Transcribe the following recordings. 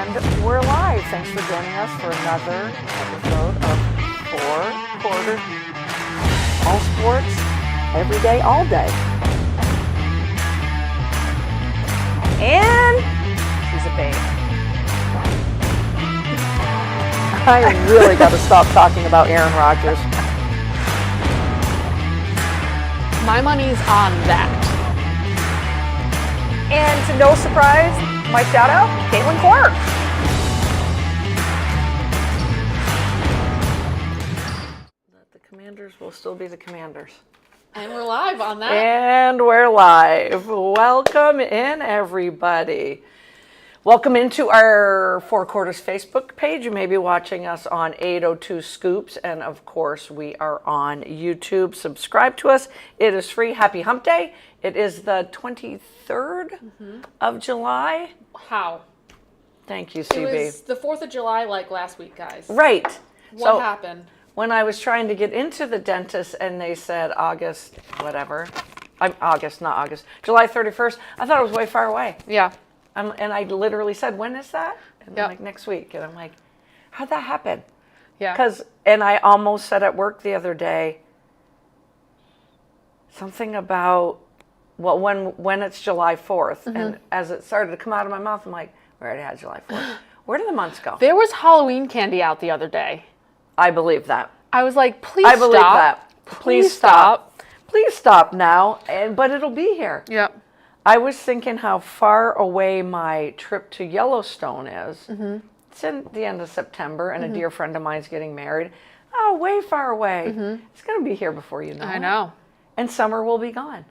And we're live. Thanks for joining us for another episode of 4 Quarters. All sports, every day, all day. And she's a babe. I really got to stop talking about Aaron Rodgers. My money's on that. And to no surprise, my shout out, Caitlin Clark. The Commanders will still be the Commanders. And we're live on that. And we're live. Welcome in, everybody. Welcome into our 4 Quarters Facebook page. You may be watching us on 802 Scoops. And of course, we are on YouTube. Subscribe to us. It is free. Happy Hump Day. It is the 23rd of July. How? Thank you, CB. It was the 4th of July like last week, guys. Right. What happened? When I was trying to get into the dentist and they said August, whatever. July 31st. I thought it was way far away. Yeah. And I literally said, when is that? And Yep. I'm like, next week. And I'm like, how'd that happen? Yeah. And I almost said at work the other day, something about, well, when it's July 4th. And as it started to come out of my mouth, I'm like, we already had July 4th. Where did the months go? There was Halloween candy out the other day. I believe that. I was like, please I stop. believe that. Please stop. Please stop now. But it'll be here. Yep. I was thinking how far away my trip to Yellowstone is. It's in the end of September, and a dear friend of mine's getting married. Oh, way far away. It's going to be here before you know it. I know. And summer will be gone.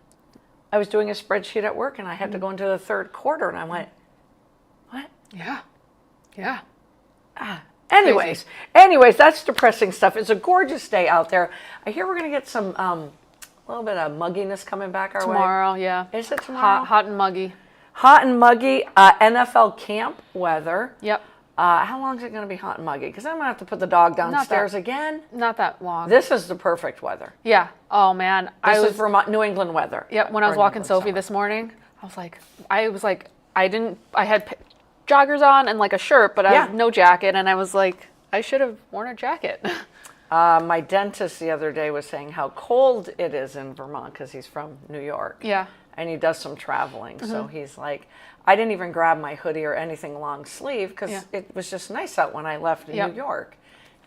I was doing a spreadsheet at work, and I had to go into the third quarter, and I went, what? Yeah. Yeah. Anyways, that's depressing stuff. It's a gorgeous day out there. I hear we're going to get some little bit of mugginess coming back our way. Tomorrow, yeah. Is it tomorrow? Hot and muggy. Hot and muggy, NFL camp weather. Yep. How long is it going to be hot and muggy? Because I'm going to have to put the dog downstairs again. Not that long. This is the perfect weather. Yeah. Oh, man. This is Vermont, New England weather. Yep. When I was walking Sophie this morning, I had joggers on and like a shirt, but I had no jacket. And I was like, I should have worn a jacket. My dentist the other day was saying how cold it is in Vermont because he's from New York. Yeah. And he does some traveling. So he's like, I didn't even grab my hoodie or anything long sleeve because it was just nice out when I left New York.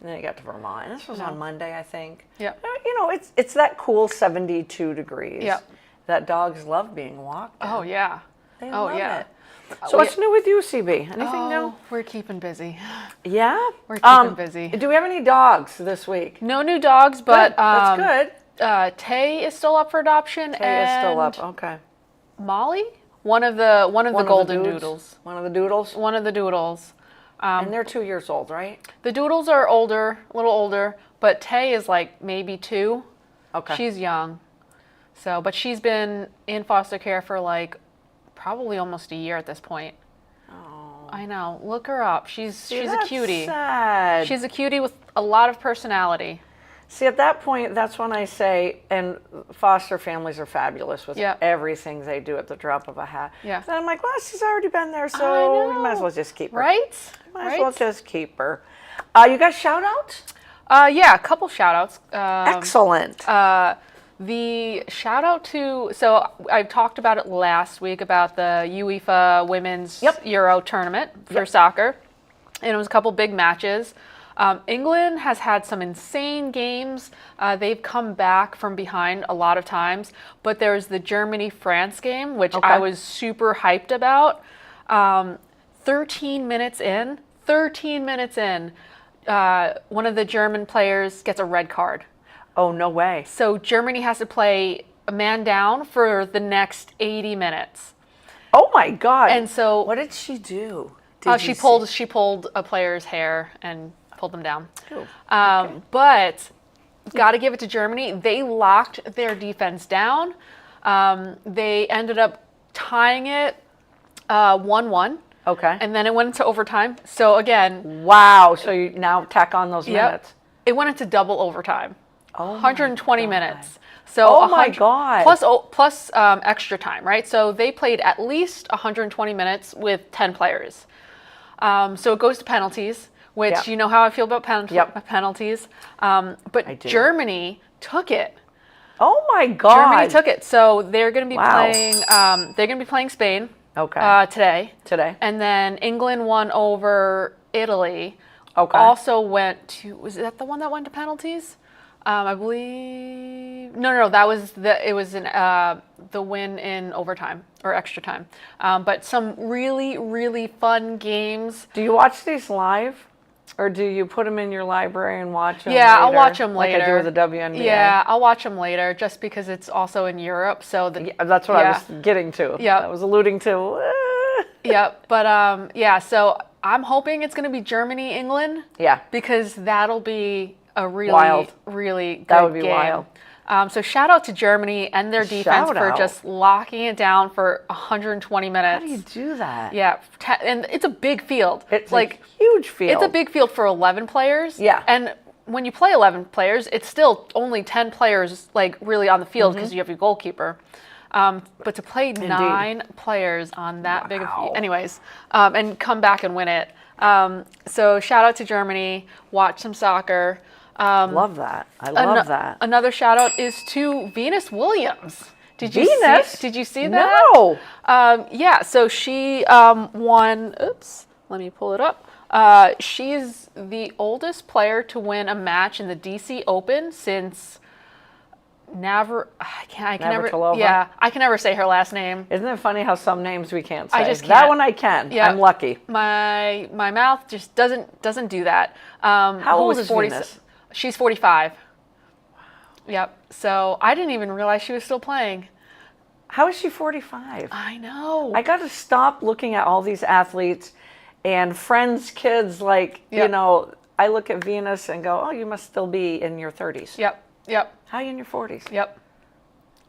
And then I got to Vermont. And this was on Monday, I think. Yeah. You know, it's that cool 72 degrees Yep. that dogs love being walked in. Oh, yeah. They love it. So we- what's new with you, CB? Anything new? We're keeping busy. Yeah? We're keeping busy. Do we have any dogs this week? No new dogs, but Good. That's good. Tay is still up for adoption. Tay is still up. Okay. Molly, one of the golden dudes? doodles. One of the doodles? One of the doodles. And they're 2 years old, right? The doodles are older, a little older, but Tay is like maybe 2. Okay. She's young. So, but she's been in foster care for like probably almost a year at this point. Oh. I know. Look her up. She's a That's cutie. sad. She's a cutie with a lot of personality. See, at that point, that's when I say, and foster families are fabulous with everything they do at the drop of a hat. Yeah. So I'm like, well, she's already been there, so we might as well just keep her. Right? Might as well just keep her. You got shout outs? Yeah, a couple shout outs. Excellent. The shout out to, so I talked about it last week about the UEFA Women's Euro tournament for soccer. And it was a couple big matches. England has had some insane games. They've come back from behind a lot of times. But there's the Germany-France game, which I was super hyped about. 13 minutes in, one of the German players gets a red card. Oh, no way. So Germany has to play a man down for the next 80 minutes. Oh, my God. And so what did she do? She pulled a player's hair and pulled them down. Ooh, But got to give it to Germany. They locked their defense down. They ended up tying it 1-1. Okay. And then it went into overtime. So again. Wow. So you now tack on those minutes. It went into double overtime. Oh, 120 minutes. So oh my God. Plus extra time, right? So they played at least 120 minutes with 10 players. So it goes to penalties, which Yeah. you know how I feel about Yep. penalties. But I do. Germany took it. Oh my God. Germany took it. So they're going to be Wow. playing. They're going to be playing Spain. Okay. Today. And then England won over Italy. Okay. Also went to. Was that the one that went to penalties? I believe. No. That was It was the win in overtime or extra time. But some really, really fun games. Do you watch these live? Or do you put them in your library and watch them Yeah, later? I'll watch them later. Like I do with the WNBA? Yeah, I'll watch them later just because it's also in Europe. So That's what I was getting to. Yeah. I was alluding to. Yeah, but so I'm hoping it's going to be Germany, England. Yeah. Because that'll be a really, Wild. really good That would be game. wild. So shout out to Germany and their defense Shout for out. just locking it down for 120 minutes. How do you do that? Yeah, and it's a big field. It's like a huge field. It's a big field for 11 players. Yeah. And when you play 11 players, it's still only 10 players like really on the field because you have your goalkeeper. But to play 9 players on that big of a field, anyways, and come back and win it. So shout out to Germany. Watch some soccer. Love that. I love that. Another shout out is to Venus Williams. Did you see that? No. Yeah, so she won. Oops, let me pull it up. She's the oldest player to win a match in the DC Open since I can never. Navratilova? Yeah, I can never say her last name. Isn't it funny how some names we can't say? I just That can't. one I can. Yeah. I'm lucky. My mouth just doesn't do that. How old is Venus? She's 45. Yep. So I didn't even realize she was still playing. How is she 45? I know. I got to stop looking at all these athletes and friends' kids. Like, you know, I look at Venus and go, oh, you must still be in your 30s. Yep. How are you in your 40s? Yep.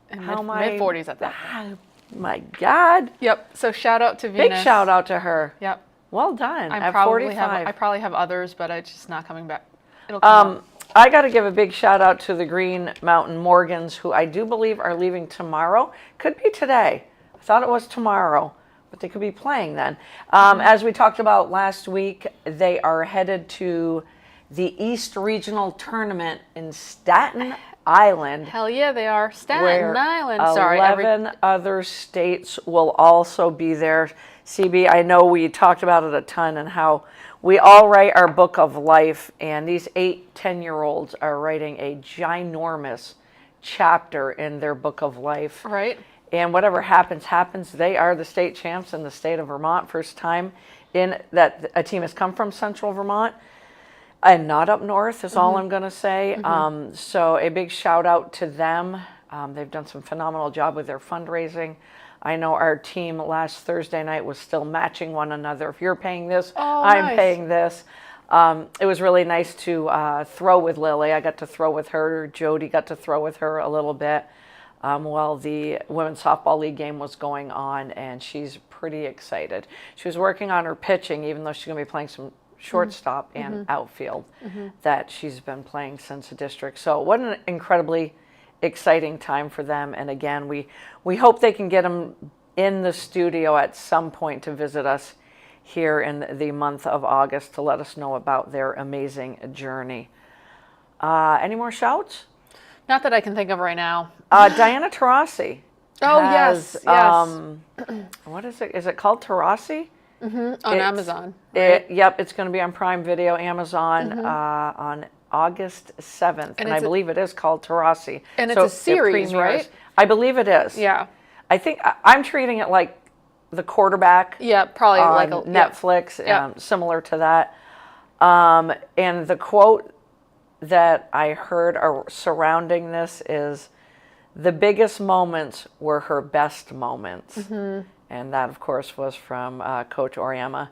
And How am I? mid 40s at that. Oh, my God. Yep. So shout out to Venus. Big shout out to her. Yep. Well done. I At probably 45. have others, but it's just not coming back. It'll come up. I got to give a big shout out to the Green Mountain Morgans, who I do believe are leaving tomorrow. Could be today. I thought it was tomorrow, but they could be playing then. As we talked about last week, they are headed to the East Regional Tournament in Staten Island. Hell yeah, they are. Staten where Island. 11 other states will also be there. CB, I know we talked about it a ton and how we all write our book of life, and these 8-10-year-olds are writing a ginormous chapter in their book of life. Right. And whatever happens, happens. They are the state champs in the state of Vermont. First time in that a team has come from Central Vermont and not up north is all I'm going to say. So a big shout out to them. They've done some phenomenal job with their fundraising. I know our team last Thursday night was still matching one another. If you're paying this, I'm nice. paying this. It was really nice to throw with Lily. I got to throw with her. Jody got to throw with her a little bit while the Women's Softball League game was going on, and she's pretty excited. She was working on her pitching, even though she's going to be playing some shortstop and outfield that she's been playing since the district. So what an incredibly exciting time for them. And again, we hope they can get them in the studio at some point to visit us here in the month of August to let us know about their amazing journey. Any more shouts? Not that I can think of right now. Diana Taurasi. Oh, has, yes. What is it? Is it called Taurasi? On Amazon. Right? Yep, it's going to be on Prime Video, Amazon on August 7th. And I believe it is called Taurasi. And it's a series, right? I believe it is. Yeah. I think I'm treating it like The Quarterback. Yeah, probably on like Netflix, similar to that. And the quote that I heard surrounding this is, the biggest moments were her best moments. And that, of course, was from Coach Oriema.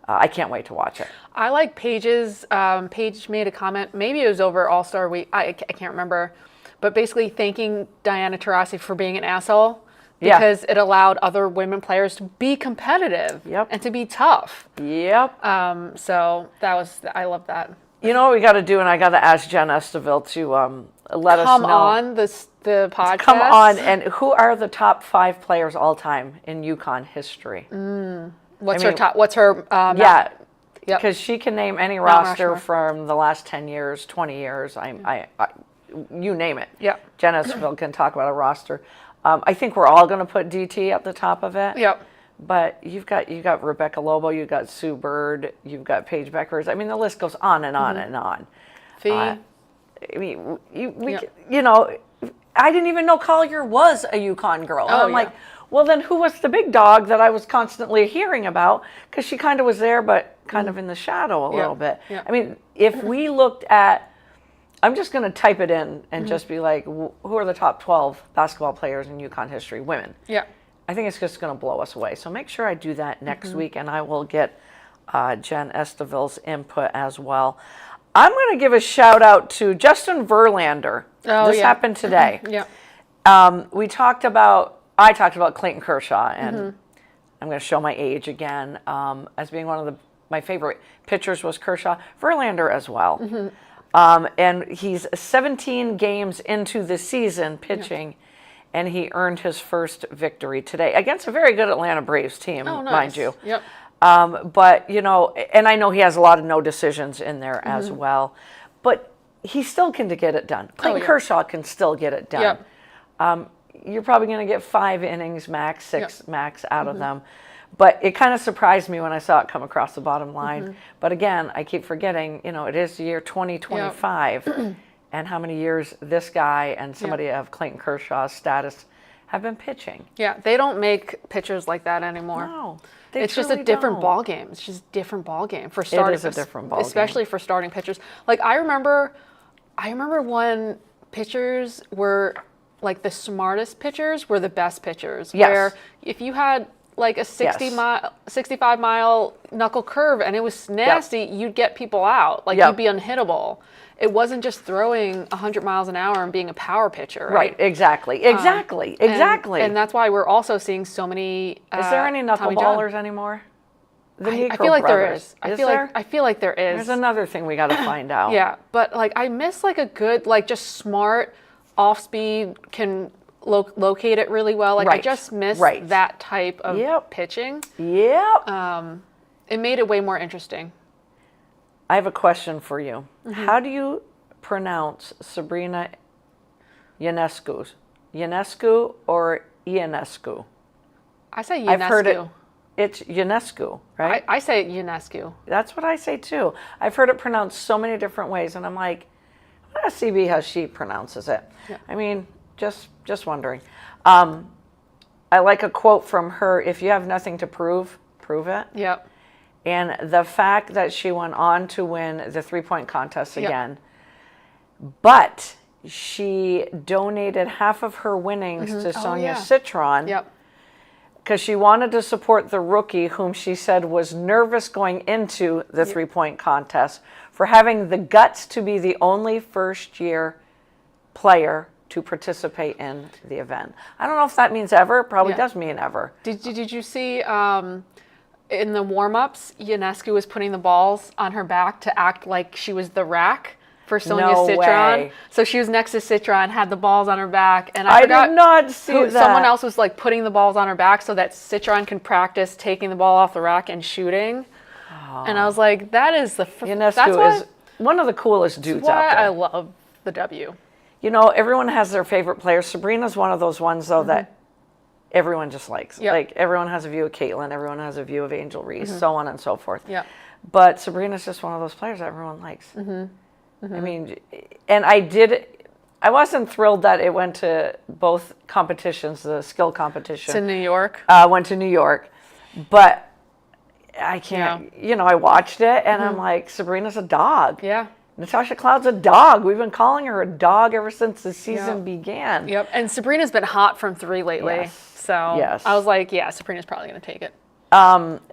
I can't wait to watch it. I like Paige's. Paige made a comment. Maybe it was over All-Star Week. I can't remember. But basically thanking Diana Taurasi for being an asshole because it allowed other women players to be competitive and to be tough. Yep. So I love that. You know what we got to do, and I got to ask Jen Esteville to let us know. Come on the podcast. Come on, and who are the top 5 players all time in UConn history? What's her top? What's her? Yeah, Yep. because she can name any Mount roster Rushmore. from the last 10 years, 20 years. You name it. Yep. Jen Esquivel can talk about a roster. I think we're all going to put DT at the top of it. Yep. But you've got Rebecca Lobo, you've got Sue Bird, you've got Paige Beckers. I mean, the list goes on and on and on. Fee. I mean, you know, I didn't even know Collier was a UConn girl. And Oh, I'm yeah. like, well, then who was the big dog that I was constantly hearing about? Because she kind of was there, but kind of in the shadow a little bit. Yeah. I mean, if we looked at, I'm just going to type it in and just be like, who are the top 12 basketball players in UConn history, women? Yeah. I think it's just going to blow us away. So make sure I do that next week, and I will get Jen Estevil's input as well. I'm going to give a shout out to Justin Verlander. Oh, This yeah. happened today. Yeah. I talked about Clayton Kershaw, and I'm going to show my age again as being one of my favorite pitchers was Kershaw. Verlander as well. And he's 17 games into the season pitching, and he earned his first victory today against a very good Atlanta Braves team, Oh, nice. mind you. Yep. But, you know, and I know he has a lot of no decisions in there as well, but he still can get it done. Clayton yeah. Kershaw can still get it done. Yep. You're probably going to get 5 innings max, 6 max out of them. But it kind of surprised me when I saw it come across the bottom line. But again, I keep forgetting, you know, it is the year 2025. And how many years this guy and somebody of Clayton Kershaw's status have been pitching. Yeah. They don't make pitchers like that anymore. No, It's just a different ball game. It's just a different ball game for starting. It is a different ball game. Especially for starting pitchers. Like I remember when pitchers were like the smartest pitchers were the best pitchers. Yes. Where if you had like a 65 mile knuckle curve and it was nasty, you'd get people out. Like you'd be unhittable. It wasn't just throwing 100 miles an hour and being a power pitcher, right? Right, exactly. And that's why we're also seeing so many. Is there any Tommy John. knuckleballers anymore? The I Negro feel like there brothers. is. I feel like there is. There's another thing we got to find out. Yeah, but like I miss like a good, like just smart off speed can locate it really well. Like I just miss that type of pitching. Yep. It made it way more interesting. I have a question for you. How do you pronounce Sabrina Ionescu? Ionescu or Ionescu? I say Ionescu. I've heard it. It's Ionescu, right? I say Ionescu. That's what I say too. I've heard it pronounced so many different ways, and I'm like, let's see how she pronounces it. Yeah. I mean, just wondering. I like a quote from her: "If you have nothing to prove, prove it." Yep. And the fact that she went on to win the 3-point contest again, but she donated half of her winnings to Sonia Citron. Yep. Because she wanted to support the rookie whom she said was nervous going into the 3-point contest for having the guts to be the only first-year player to participate in the event. I don't know if that means ever. It probably does mean ever. Did you see in the warm-ups, Ionescu was putting the balls on her back to act like she was the rack for Sonia Citron. Way. So she was next to Citron, had the balls on her back, and I forgot did not see that. Someone else was like putting the balls on her back so that Citron can practice taking the ball off the rack and shooting. And I was like, that is the Ionescu is one of the coolest dudes out there. I love the W. You know, everyone has their favorite players. Sabrina's one of those ones, though, that everyone just likes. Yep. Like, everyone has a view of Caitlin, everyone has a view of Angel Reese, so on and so forth. Yeah. But Sabrina's just one of those players that everyone likes. I mean, and I wasn't thrilled that it went to both competitions, the skill competition. To New York. Went to New York. But I can't, you know, I watched it and I'm like, Sabrina's a dog. Yeah. Natasha Cloud's a dog. We've been calling her a dog ever since the season began. Yep. And Sabrina's been hot from 3 lately. Yes. So I was like, yeah, Sabrina's probably going to take it.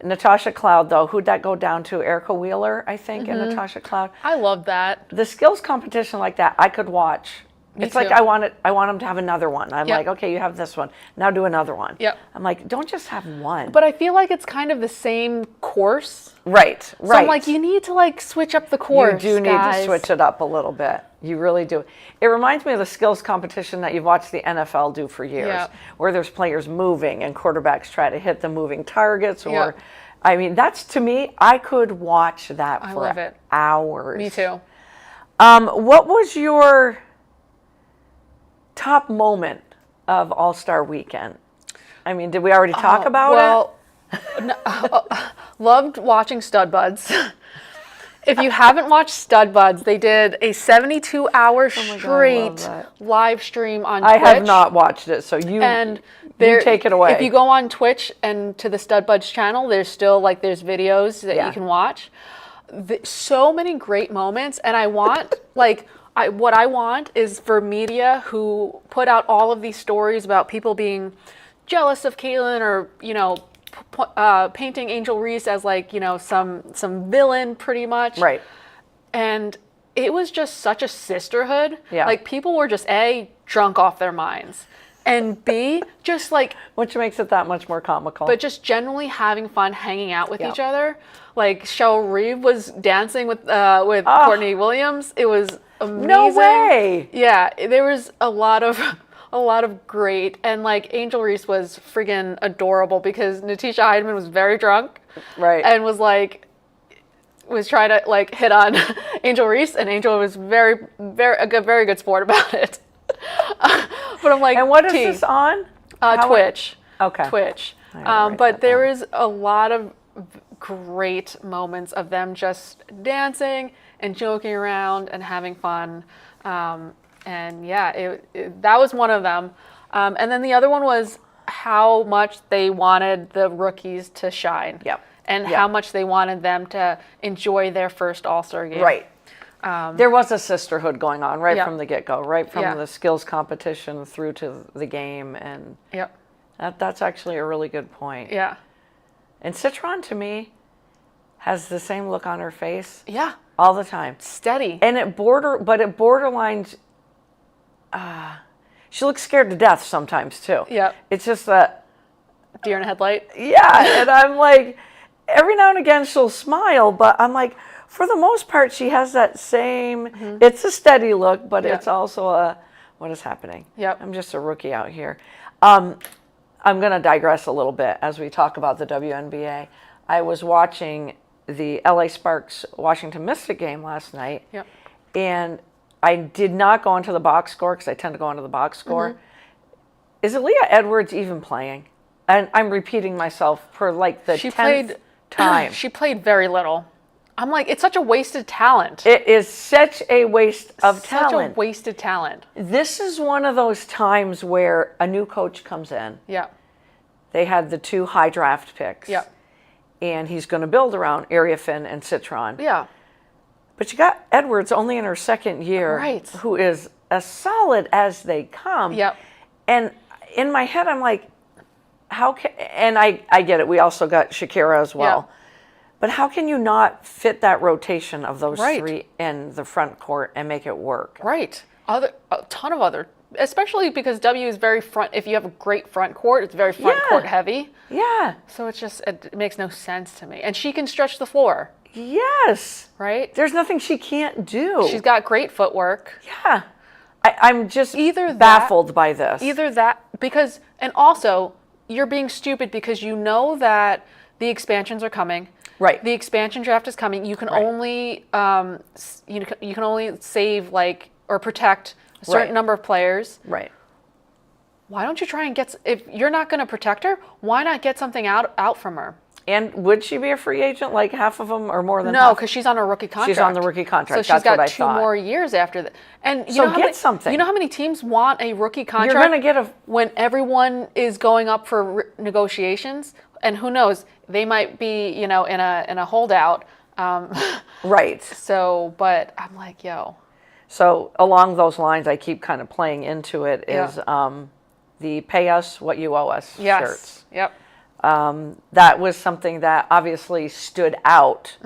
Natasha Cloud, though, who'd that go down to? Erica Wheeler, I think, and Natasha Cloud. I love that. The skills competition like that, I could watch. It's like I want them to have another one. I'm like, okay, you have this one. Now do another one. Yep. I'm like, don't just have one. But I feel like it's kind of the same course. Right. So I'm like, you need to like switch up the course. You do need to switch it up a little bit. You really do. It reminds me of the skills competition that you've watched the NFL do for years, where there's players moving and quarterbacks try to hit the moving targets, or I mean, that's, to me, I could watch that I for love it. hours. Me too. What was your top moment of All-Star Weekend? I mean, did we already talk about it? Loved watching Stud Buds. If you haven't watched Stud Buds, they did a 72-hour straight live stream on Twitch. I have not watched it, so you take it away. If you go on Twitch and to the Stud Buds channel, there's still there's videos that you can watch. So many great moments, and I want what I want is for media who put out all of these stories about people being jealous of Caitlyn or painting Angel Reese as some villain pretty much. Right. And it was just such a sisterhood. Yeah. People were just A, drunk off their minds, and B, just which makes it that much more comical. but just generally having fun hanging out with each other. Cheryl Reeve was dancing with Courtney Williams. It was amazing. No way. Yeah, there was a lot of great, and Angel Reese was friggin' adorable because Natisha Heidemann was very drunk, right, and was trying to hit on Angel Reese, and Angel was very good sport about it. But I'm like, and what is this on? Twitch. Okay. Twitch. But there is a lot of great moments of them just dancing and joking around and having fun. And yeah, that was one of them. And then the other one was how much they wanted the rookies to shine. Yep. And how much they wanted them to enjoy their first All-Star game. Right. There was a sisterhood going on right Yep. from the get-go, right from Yeah. the skills competition through to the game. And Yep. that's actually a really good point. Yeah. And Citron, to me, has the same look on her face Yeah. all the time. Steady. And it borderlines, she looks scared to death sometimes, too. Yep. It's just that, Deer in a headlight. yeah, and I'm like, every now and again she'll smile, but I'm like, for the most part, she has that same, it's a steady look, but it's also what is happening? Yep. I'm just a rookie out here. I'm going to digress a little bit as we talk about the WNBA. I was watching the LA Sparks Washington Mystic game last night, and I did not go into the box score because I tend to go into the box score. Is Aaliyah Edwards even playing? And I'm repeating myself for the 10th time. She played very little. I'm like, it's such a wasted talent. It is such a waste of talent. Such a wasted talent. This is one of those times where a new coach comes in. Yeah. They had the 2 high draft picks. Yeah. And he's going to build around Area Finn and Citron. Yeah. But you got Edwards only in her second year, Right. who is as solid as they come. Yep. And in my head, I'm like, how can, and I get it. We also got Shakira as well. Yeah. But how can you not fit that rotation of those Right. 3 in the front court and make it work? Right. A ton of other, especially because W is very front. If you have a great front court, it's very front court heavy. Yeah. So it makes no sense to me. And she can stretch the floor. Yes. Right. There's nothing she can't do. She's got great footwork. Yeah. I'm just Either baffled by this. Either that, because, and also, you're being stupid because you know that the expansions are coming. Right. The expansion draft is coming. You can only you can only save or protect a certain number of players. Right. Why don't you try and get, if you're not going to protect her, why not get something out from her? And would she be a free agent? Like half of them or more than No, half? because she's on a rookie contract. She's on the rookie contract. So That's she's got what I 2 thought. more years after that. And you So know how get many, something. You know how many teams want a rookie contract? You're going to get when everyone is going up for negotiations, and who knows, they might be in a holdout. Right. So, but I'm like, yo. So along those lines, I keep kind of playing into it is the pay us what you owe us shirts. Yep. That was something that obviously stood out.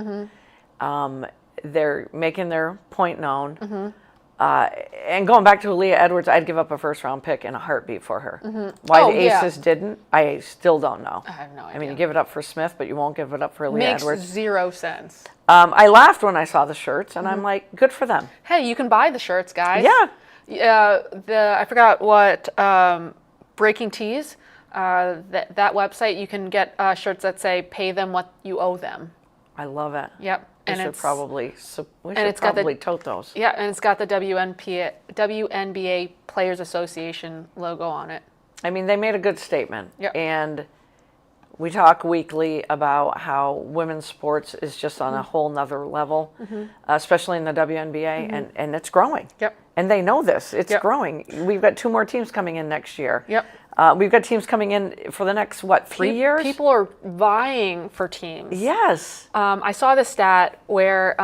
They're making their point known. And going back to Aaliyah Edwards, I'd give up a first-round pick in a heartbeat for her. Why the Aces didn't, I still don't know. I have no idea. I mean, you give it up for Smith, but you won't give it up for Aaliyah Makes Edwards. zero sense. I laughed when I saw the shirts, and I'm like, good for them. Hey, you can buy the shirts, guys. Yeah. I forgot what Breaking Tees. that website, you can get shirts that say "Pay them what you owe them." I love it. Yep. We should probably tote those. Yeah, and it's got the WNBA Players Association logo on it. I mean, they made a good statement. Yep. And we talk weekly about how women's sports is just on a whole nother level, especially in the WNBA, and it's growing. Yep. And they know this. It's Yep. growing. We've got 2 more teams coming in next year. Yep. We've got teams coming in for the next, 3 years? People are vying for teams. Yes. I saw this stat where,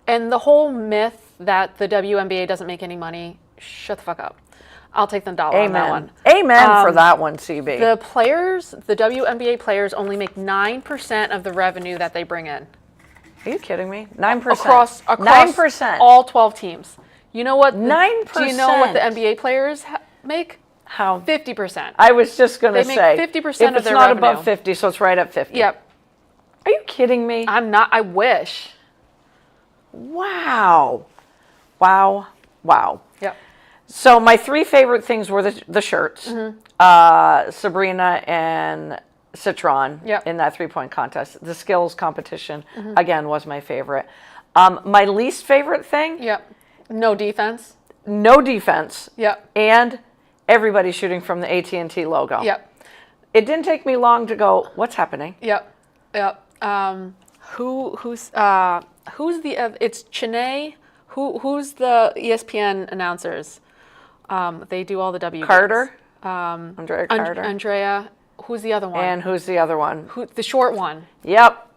and the whole myth that the WNBA doesn't make any money, shut the fuck up. I'll take the dollar on that one. Amen for that one, CB. The WNBA players only make 9% of the revenue that they bring in. Are you kidding me? 9%. Across 9%. all 12 teams. You know what? 9%. Do you know what the NBA players make? How? 50%. I was just going to say. They make 50% of their revenue. If it's not above 50, so it's right at 50. Yep. Are you kidding me? I'm not. I wish. Wow. Wow. Wow. Yep. So my 3 favorite things were the shirts. Sabrina and Citron in that 3-point contest. The skills competition, again, was my favorite. My least favorite thing? Yep. No defense. No defense. Yep. And everybody shooting from the AT&T logo. Yep. It didn't take me long to go, what's happening? Yep. Yep. Who's the? It's Chennai. Who's the ESPN announcers? They do all the W. Carter. Andrea Carter. Andrea. Who's the other one? And who's the other one? The short one. Yep.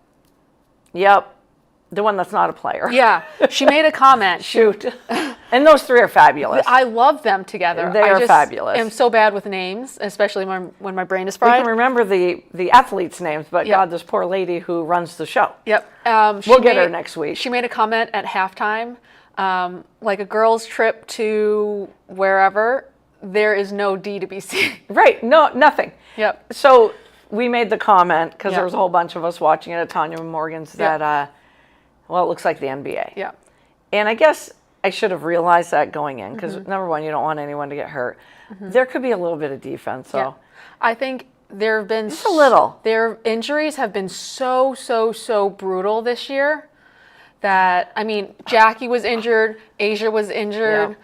The one that's not a player. Yeah. She made a comment. Shoot. And those 3 are fabulous. I love them together. They are fabulous. I'm so bad with names, especially when my brain is We fried. can remember the athletes' names, but God, this poor lady who runs the show. Yep. We'll get her next week. She made a comment at halftime, like a girl's trip to wherever, there is no D to be seen. Right. No, nothing. Yep. So we made the comment, because Yep. there was a whole bunch of us watching it at Tanya Morgan's, that, well, it looks like the NBA. Yeah. And I guess I should have realized that going in, because number one, you don't want anyone to get hurt. There could be a little bit of defense, so. Yeah. I think there have been just a little. Their injuries have been so brutal this year that, I mean, Jackie was injured, Asia was injured,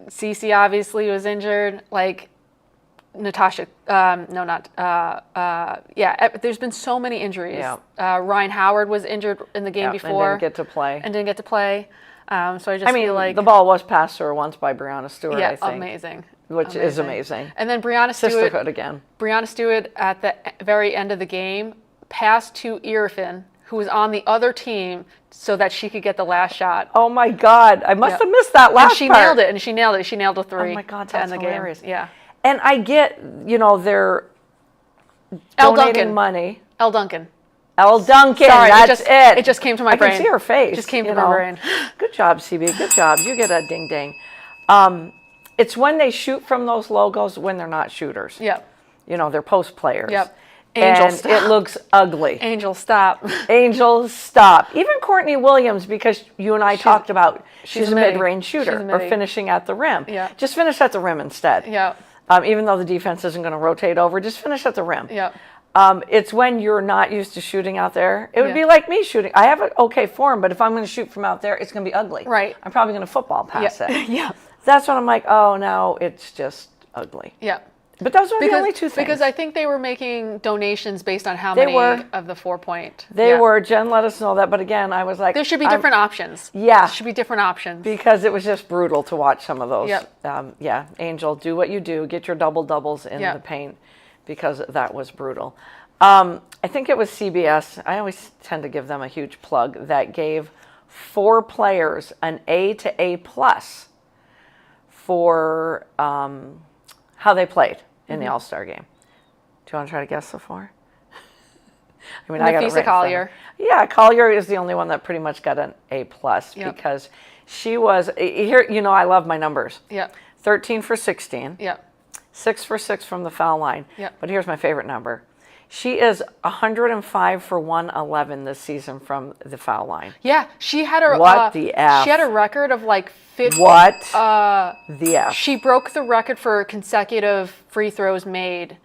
Cece obviously was injured, like Natasha, there's been so many injuries. Yeah. Ryan Howard was injured in the game before. And didn't get to play. So I just feel like the ball was passed to her once by Brianna Stewart, I think. amazing. Which is amazing. And then Brianna Stewart. Sisterhood again. Brianna Stewart at the very end of the game passed to Irfin, who was on the other team, so that she could get the last shot. Oh my God. I must have missed that last And she part. nailed it, and she nailed it. She nailed a 3. Oh my God, to end that's the hilarious. game. Yeah. And I get, they're Elle donating Duncan. money. Elle Duncan. Elle Duncan, Sorry, that's it. It just came to my brain. I can see her face. It just came to my brain. Good job, CB. Good job. You get a ding ding. It's when they shoot from those logos when they're not shooters. Yep. They're post players. Yep. Angel, and stop. it looks ugly. Angel, stop. Angel, stop. Even Courtney Williams, because you and I talked about she's a midi. mid-range shooter or finishing at the rim. Yeah. Just finish at the rim instead. Yeah. Even though the defense isn't going to rotate over, just finish at the rim. Yeah. It's when you're not used to shooting out there. It would be like me shooting. I have an okay form, but if I'm going to shoot from out there, it's going to be ugly. Right. I'm probably going to football pass it. Yeah. That's when I'm like, oh, now it's just ugly. Yeah. But those are the only 2 things. Because I think they were making donations based on how many of the 4-point. They were. Jen let us know that. But again, I was like, there should be different options. Yeah. There should be different options. Because it was just brutal to watch some of those. Yep. Angel, do what you do. Get your doubles in the paint, because that was brutal. I think it was CBS. I always tend to give them a huge plug, that gave 4 players an A to A+ for how they played in the All-Star game. Do you want to try to guess the 4? I mean, I got it right. Collier. Yeah, Collier is the only one that pretty much got an A+, because she was here. I love my numbers. Yeah. 13 for 16. Yeah. 6 for 6 from the foul line. Yeah. But here's my favorite number. She is 105 for 111 this season from the foul line. Yeah, she had a What the F? She had a record of like 50. What the F? She broke the record for consecutive free throws made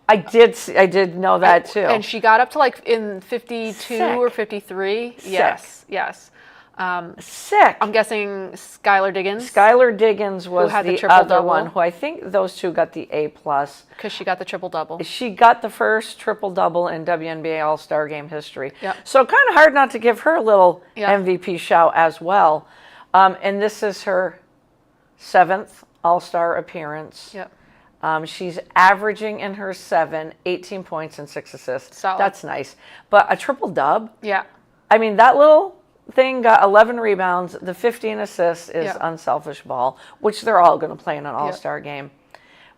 I did know that too. And she got up to like in 52 Sick. or 53. Yes, yes. Sick. I'm guessing Skylar Diggins. Skylar Diggins was had the the triple other double. one who I think those two got the A+. Because she got the triple double. She got the first triple-double in WNBA All-Star Game history. Yep. So kind of hard not to give her a little Yeah. MVP shout as well. And this is her 7th All-Star appearance. Yep. She's averaging in her 18 points and 6 assists. Solid. That's nice. But a triple-dub, Yeah. I mean, that little thing got 11 rebounds. The 15 assists is Yeah. unselfish ball, which they're all going to play in an All-Star game.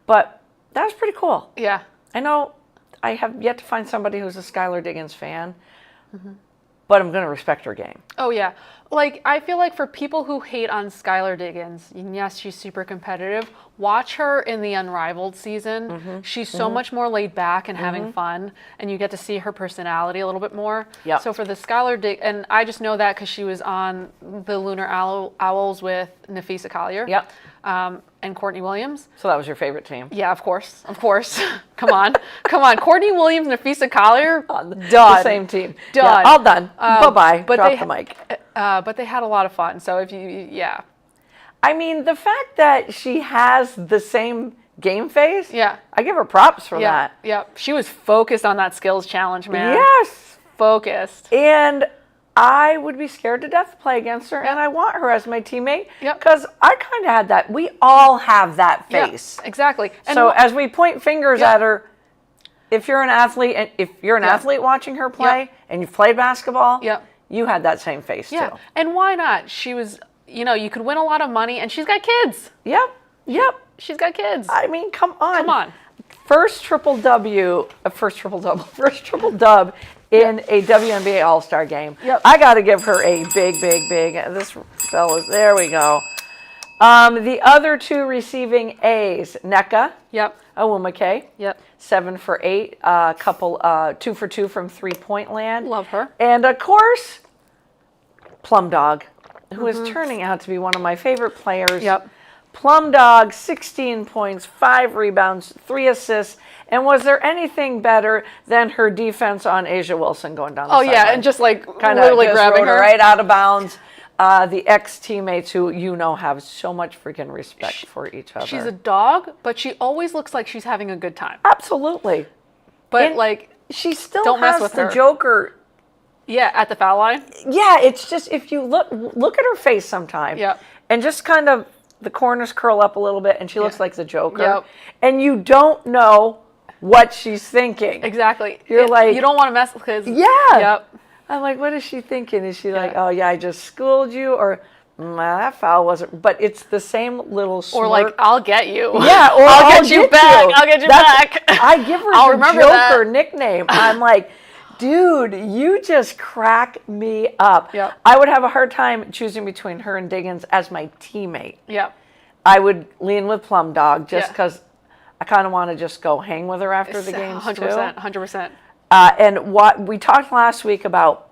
But that was pretty cool. Yeah. I know I have yet to find somebody who's a Skylar Diggins fan, but I'm going to respect her game. Oh, yeah. Like, I feel like for people who hate on Skylar Diggins, and yes, she's super competitive, watch her in the Unrivaled season. She's so much more laid back and having fun, and you get to see her personality a little bit more. Yep. So for the Skylar Diggins, and I just know that because she was on the Lunar Owls with Nafisa Collier. Yep. And Courtney Williams. So that was your favorite team. Yeah, of course. Of course. Come on. Come on. Courtney Williams, Nafisa Collier, The done. same team. Done. Yeah, all done. Bye-bye. but Drop they- the mic. But they had a lot of fun. So if you, yeah. I mean, the fact that she has the same game face, Yeah. I give her props for Yeah. that. Yeah. She was focused on that skills challenge, man. Yes. Focused. And I would be scared to death to play against her, and I want her as my teammate Yep. because I kind of had that. We all have that Yeah, face. exactly. And So as we point fingers Yep. at her, if you're an athlete and if you're an Yeah. athlete watching her play and you've played basketball, Yep. you had that same face yeah. too. And why not? She was, you could win a lot of money, and she's got kids. Yep. Yep. She's got kids. I mean, come on. Come on. First triple dub in a WNBA All-Star game. Yep. I got to give her a big. This fella's, there we go. The other two receiving A's, Nneka Yep. Awumake, Yep. 7 for 8, couple 2 for 2 from 3-point land. Love her. And of course, Plum Dog, who is turning out to be one of my favorite players. Yep. Plum Dog, 16 points, 5 rebounds, 3 assists. And was there anything better than her defense on Asia Wilson going down the Oh, yeah. sideline? And just like Kinda literally just grabbing rode her. right out of bounds. The ex-teammates who have so much freaking respect for each other. She's a dog, but she always looks like she's having a good time. Absolutely. But And like, she still don't mess has with the her. Joker. yeah, at the foul line. Yeah, it's just if you look at her face sometime, Yep. and just kind of the corners curl up a little bit, and she looks like the Joker. Yep. And you don't know what she's thinking. Exactly. You're like- you don't want to mess with kids. Yeah. Yep. I'm like, what is she thinking? Is she like, Yeah. oh yeah, I just schooled you, or that foul wasn't? But it's the same little smirk. Or like, I'll get you. yeah, or I'll get you back. I'll get you back. I give her I'll the remember Joker that. nickname. I'm like, dude, you just crack me up. Yep. I would have a hard time choosing between her and Diggins as my teammate. Yep. I would lean with Plum Dog just Yeah. because I kind of want to just go hang with her after the games 100%. too. 100%. And what we talked last week about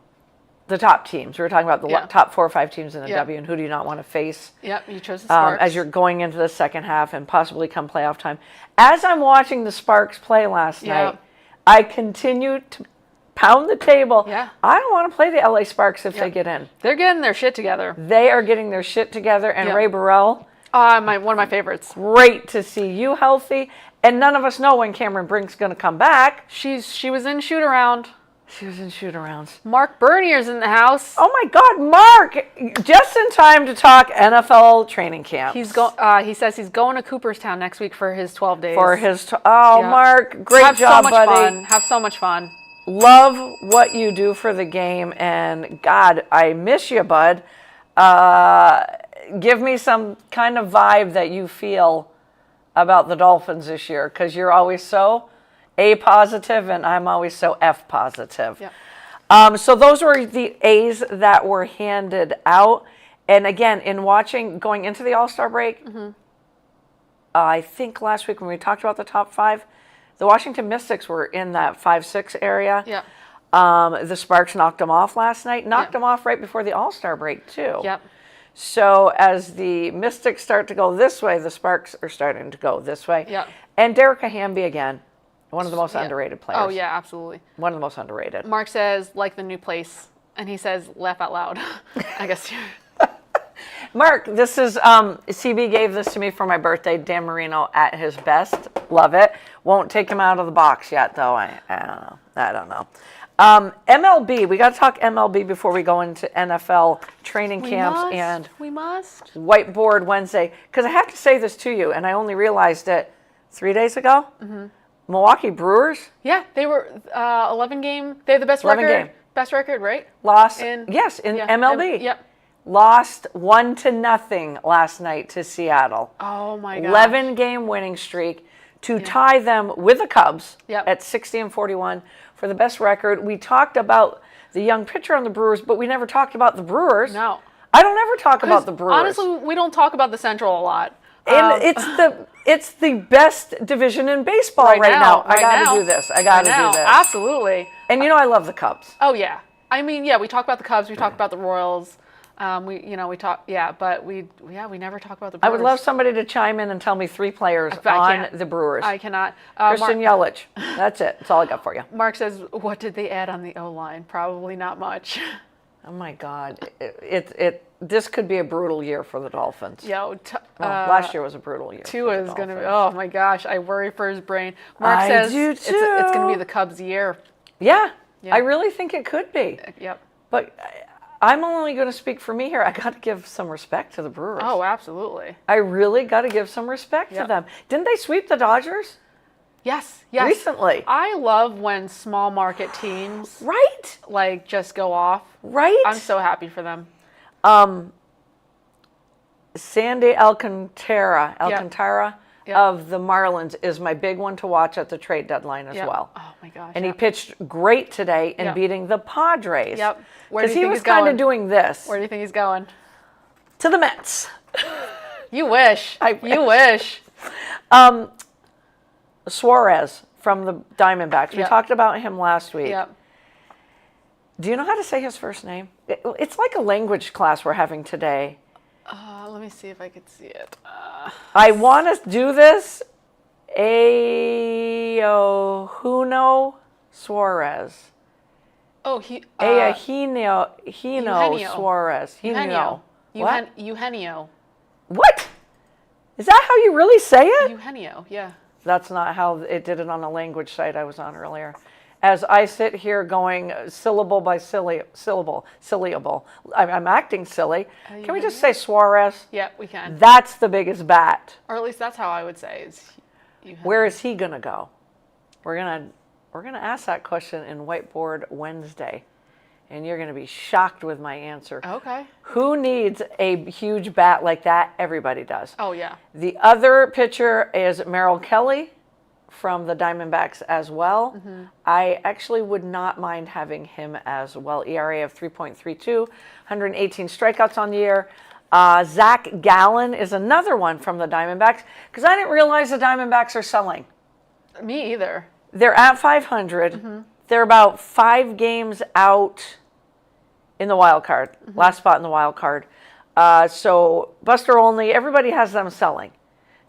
the top teams. We were talking about the Yeah. top 4 or 5 teams in the Yeah. W and who do you not want to face Yep. You chose the Sparks. as you're going into the second half and possibly come playoff time. As I'm watching the Sparks play last Yeah. night, I continue to pound the table. Yeah. I don't want to play the LA Sparks if they get in. They're getting their shit together. They are getting their shit together, and Yeah. Ray Burrell, One of my favorites. great to see you healthy. And none of us know when Cameron Brink's going to come back. She was in shoot around. She was in shoot-arounds. Mark Bernier's in the house. Oh my God, Mark! Just in time to talk NFL training camp. He says he's going to Cooperstown next week for his 12 days. Oh, Yeah. Mark, great Have job, so much buddy. fun. Have so much fun. Love what you do for the game, and God, I miss you, bud. Give me some kind of vibe that you feel about the Dolphins this year, because you're always so A positive, and I'm always so F positive. Yep. So those were the A's that were handed out. And again, in watching, going into the All-Star break, I think last week when we talked about the top 5, the Washington Mystics were in that 5-6 area. Yep. The Sparks knocked them off last night. Knocked Yep. them off right before the All-Star break, too. Yep. So as the Mystics start to go this way, the Sparks are starting to go this way. Yep. And Derek Hamby again. One of the most underrated players. Oh yeah, absolutely. One of the most underrated. Mark says, like the new place. And he says, laugh out loud. I guess. Mark, this is, CB gave this to me for my birthday. Dan Marino at his best. Love it. Won't take him out of the box yet, though. I don't know. MLB, we got to talk MLB before we go into NFL training camps and we must. Whiteboard Wednesday. Because I have to say this to you, and I only realized it 3 days ago. Mm-hmm. Milwaukee Brewers. Yeah, they were 11 game. They have the best 11 record. game. Best record, right? Lost. In MLB. Yep. Lost 1-0 last night to Seattle. Oh my God. 11-game winning streak to tie them with the Cubs at 60-41 for the best record. We talked about the young pitcher on the Brewers, but we never talked about the Brewers. No. I don't ever talk about the Brewers. Honestly, we don't talk about the Central a lot. And it's the best division in baseball right now. I got to do this. I got to do this. Absolutely. And you know I love the Cubs. Oh yeah. I mean, yeah, we talk about the Cubs, we talk about the Royals. We talk, but we never talk about the Brewers. I would love somebody to chime in and tell me 3 players on the Brewers. I cannot. Christian Yelich. That's it. That's all I got for you. Mark says, what did they add on the O-line? Probably not much. Oh my God. This could be a brutal year for the Dolphins. Last year was a brutal year. Tua is going to be, oh my gosh, I worry for his brain. Mark says it's going to be the Cubs' year. Yeah, I really think it could be. Yep. But I'm only going to speak for me here. I got to give some respect to the Brewers. Oh, absolutely. I really got to give some respect to them. Didn't they sweep the Dodgers? Yes. Recently. I love when small market teams just go off. Right. I'm so happy for them. Sandy Alcantara of the Marlins is my big one to watch at the trade deadline as well. Oh my gosh. And he pitched great today in beating the Padres. Yep. Because he was kind of doing this. Where do you think he's going? To the Mets. You wish. You wish. Suarez from the Diamondbacks. We talked about him last week. Yep. Do you know how to say his first name? It's like a language class we're having today. Let me see if I could see it. I want to do this. Eugenio Suarez. Oh, Eugenio Suarez. Eugenio. What? Eugenio. What? Is that how you really say it? Eugenio, yeah. That's not how it did it on a language site I was on earlier. As I sit here going syllable by syllable. I'm acting silly. Can we just say Suarez? Yeah, we can. That's the biggest bat. Or at least that's how I would say is Eugenio. Where is he going to go? We're going to ask that question in Whiteboard Wednesday. And you're going to be shocked with my answer. Okay. Who needs a huge bat like that? Everybody does. Oh, yeah. The other pitcher is Merrill Kelly from the Diamondbacks as well. Mm-hmm. I actually would not mind having him as well. ERA of 3.32, 118 strikeouts on the year. Zach Gallen is another one from the Diamondbacks because I didn't realize the Diamondbacks are selling. Me either. They're at 500. Mm-hmm. They're about 5 games out in the wild card, last spot in the wild card. So Buster Olney, everybody has them selling.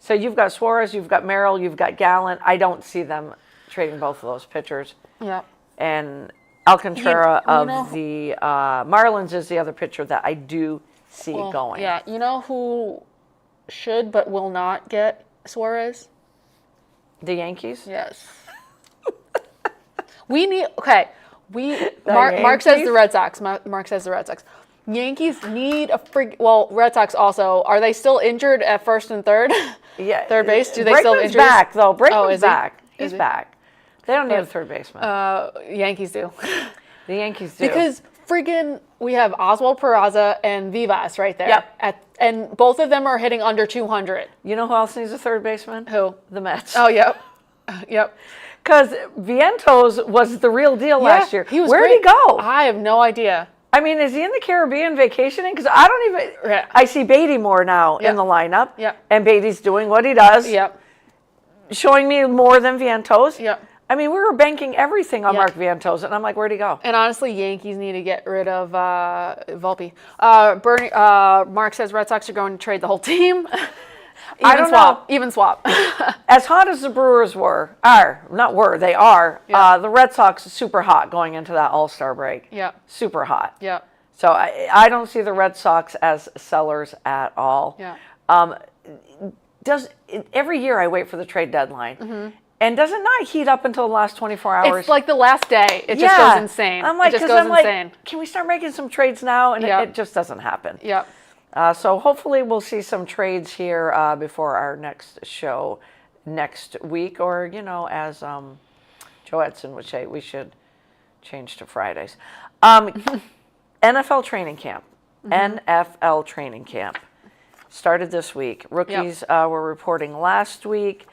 So you've got Suarez, you've got Merrill, you've got Gallen. I don't see them trading both of those pitchers. Yeah. And Alcantara of the Marlins is the other pitcher that I do see going. Yeah, you know who should but will not get Suarez? The Yankees? Yes. Mark says the Red Sox. Mark says the Red Sox. Yankees need a Red Sox also. Are they still injured at first and third? Yeah. Third base? Do they Brakeman's still have injuries? Back, though. Brakeman's back. He's back. They don't need a third baseman. Yankees do. The Yankees do. Because we have Oswald Peraza and Vivas right there. Yep. And both of them are hitting under 200. You know who else needs a third baseman? Who? The Mets. Oh, yep. Yep. Because Vientos was the real deal last year. Where'd he go? I have no idea. I mean, is he in the Caribbean vacationing? Because I don't even... Yeah. I see Beatty more now in the lineup. Yep. And Beatty's doing what he does. Yep. Showing me more than Vientos. Yep. I mean, we were banking everything on Mark Vientos, and I'm like, where'd he go? And honestly, Yankees need to get rid of Volpe. Mark says Red Sox are going to trade the whole team. I don't know. Even swap. As hot as the Brewers they are. Yeah. The Red Sox are super hot going into that All-Star break. Yeah. Super hot. Yeah. So I don't see the Red Sox as sellers at all. Yeah. Every year I wait for the trade deadline. And does it not heat up until the last 24 hours? It's like the last day. It just goes insane. I'm like, it just goes insane. Like, can we start making some trades now? And it just doesn't happen. Yep. So hopefully we'll see some trades here before our next show next week. Or, as Joe Edson would say, we should change to Fridays. NFL training camp. NFL training camp started this week. Rookies were reporting last week.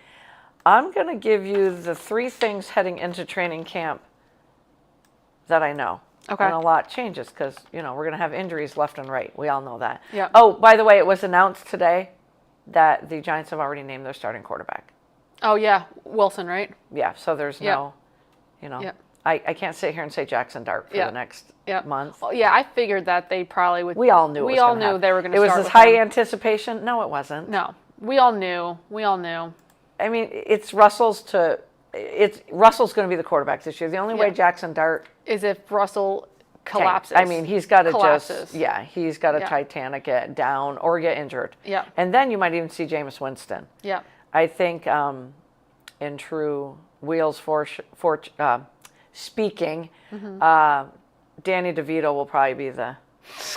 I'm going to give you the 3 things heading into training camp that I know. Okay. And a lot changes because, we're going to have injuries left and right. We all know that. Yeah. Oh, by the way, it was announced today that the Giants have already named their starting quarterback. Oh, yeah. Wilson, right? Yeah, so there's no, I can't sit here and say Jackson Dart for the next month. Well, yeah, I figured that they probably would. We all knew. We all knew they were going to start. It was this high anticipation. No, it wasn't. No, we all knew. We all knew. I mean, Russell's going to be the quarterback this year. The only way Jackson Dart is if Russell collapses. I mean, he's got to collapses. he's got to Titanic it down or get injured. Yeah. And then you might even see Jameis Winston. Yeah. I think in true Wheels speaking, Danny DeVito will probably be the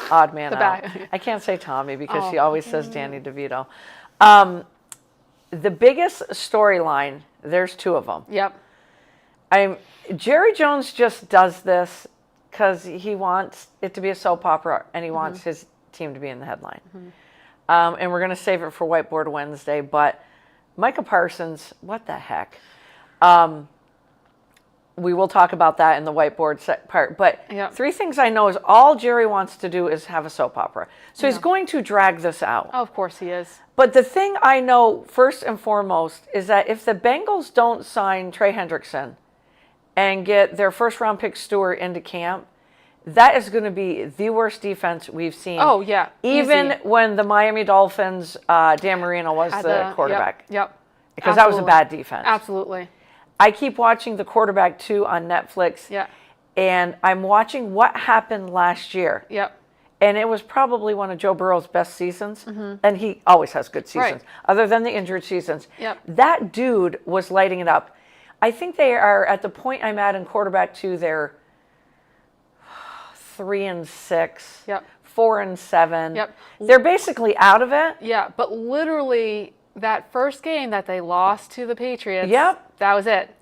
odd man out. I can't say Tommy because he always says Danny DeVito. The biggest storyline, there's 2 of them. Yep. Jerry Jones just does this because he wants it to be a soap opera and he wants his team to be in the headline. And we're going to save it for Whiteboard Wednesday, but Micah Parsons, what the heck? We will talk about that in the whiteboard part. But 3 things I know is all Jerry wants to do is have a soap opera. So he's going to drag this out. Oh, of course he is. But the thing I know first and foremost is that if the Bengals don't sign Trey Hendrickson and get their first-round pick Stewart into camp, that is going to be the worst defense we've seen. Oh, yeah. Even when the Miami Dolphins, Dan Marino was the quarterback. Yep. Because that was a bad defense. Absolutely. I keep watching The Quarterback 2 on Netflix. Yeah. And I'm watching what happened last year. Yep. And it was probably one of Joe Burrow's best seasons. And he always has good seasons, other than the injured seasons. Yep. That dude was lighting it up. I think they are at the point I'm at in Quarterback 2, they're 3-6, 4-7. Yep. They're basically out of it. Yeah, but literally that first game that they lost to the Patriots, that was it.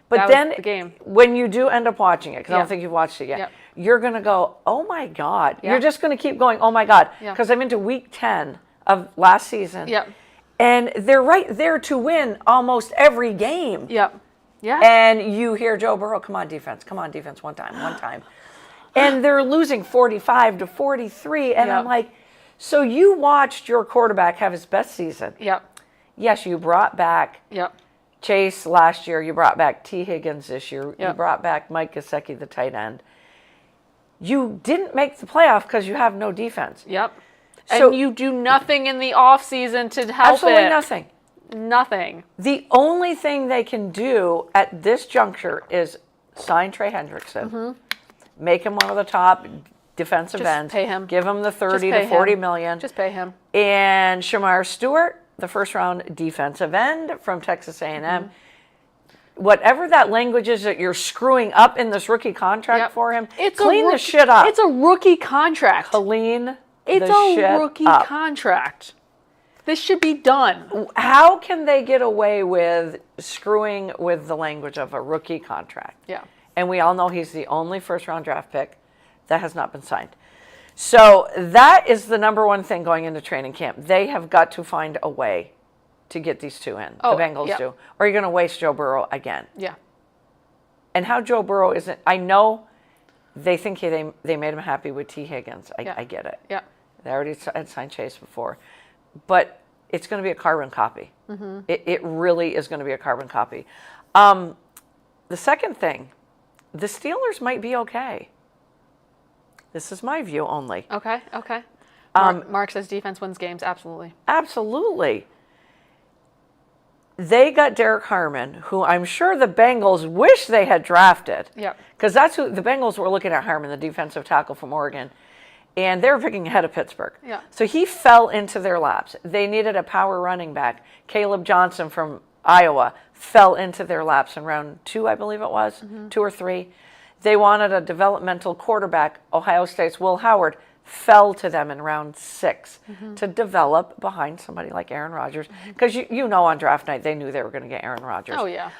But that then was the game. When you do end up watching it, because I don't think you've watched it yet, you're going to go, oh my God. You're just going to keep going, oh my God. Because I'm into week 10 of last season. And they're right there to win almost every game. Yeah. And you hear Joe Burrow, come on defense, one time. And they're losing 45-43. And I'm like, so you watched your quarterback have his best season. Yes, you brought back Chase last year. You brought back T. Higgins this year. You brought back Mike Gesicki, the tight end. You didn't make the playoff because you have no defense. So, and you do nothing in the offseason to help absolutely nothing. Nothing. The only thing they can do at this juncture is sign Trey Hendrickson, make him one of the top defensive ends, pay him, give him the 30 to 40 million. Just pay him. And Shamar Stewart, the first-round defensive end from Texas A&M. Whatever that language is that you're screwing up in this rookie contract for him, clean the shit up. It's a rookie contract. Clean it's the shit a rookie up. Contract. This should be done. How can they get away with screwing with the language of a rookie contract? And we all know he's the only first-round draft pick that has not been signed. So that is the number one thing going into training camp. They have got to find a way to get these 2 in. The Bengals do. Or you're going to waste Joe Burrow again. And how Joe Burrow isn't, I know they think they made him happy with T. Higgins. I get it. They already had signed Chase before. But it's going to be a carbon copy. It really is going to be a carbon copy. The second thing, the Steelers might be okay. This is my view only. Okay. Mark says defense wins games. Absolutely. Absolutely. They got Derek Harmon, who I'm sure the Bengals wish they had drafted. Yeah. Because that's who the Bengals were looking at, Harmon, the defensive tackle from Oregon. And they were picking ahead of Pittsburgh. Yeah. So he fell into their laps. They needed a power running back. Caleb Johnson from Iowa fell into their laps in round 2, I believe it was, 2 or 3. They wanted a developmental quarterback. Ohio State's Will Howard fell to them in round 6 to develop behind somebody like Aaron Rodgers. Because you know on draft night they knew they were going to get Aaron Rodgers. Oh, yeah.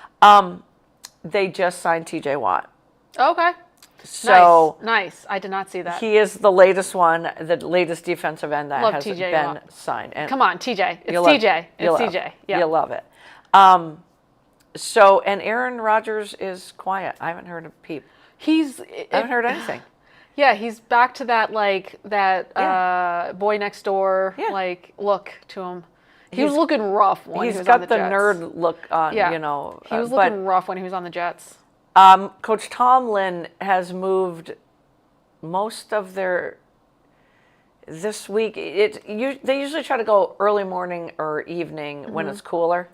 They just signed TJ Watt. Okay. So nice. I did not see that. he is the latest one, the latest defensive end that Love has TJ been Watt. signed. And Come on, TJ. It's you'll love- TJ. you'll It's love- TJ. Yeah. You'll love it. And Aaron Rodgers is quiet. I haven't heard a peep. I haven't heard anything. Yeah, he's back to that boy next door Yeah. look to him. He was looking rough when he He's was got on the the Jets. nerd look on, Yeah. you know. He was looking rough when he was on the Jets. Coach Tomlin has moved most of their this week. They usually try to go early morning or evening when it's cooler.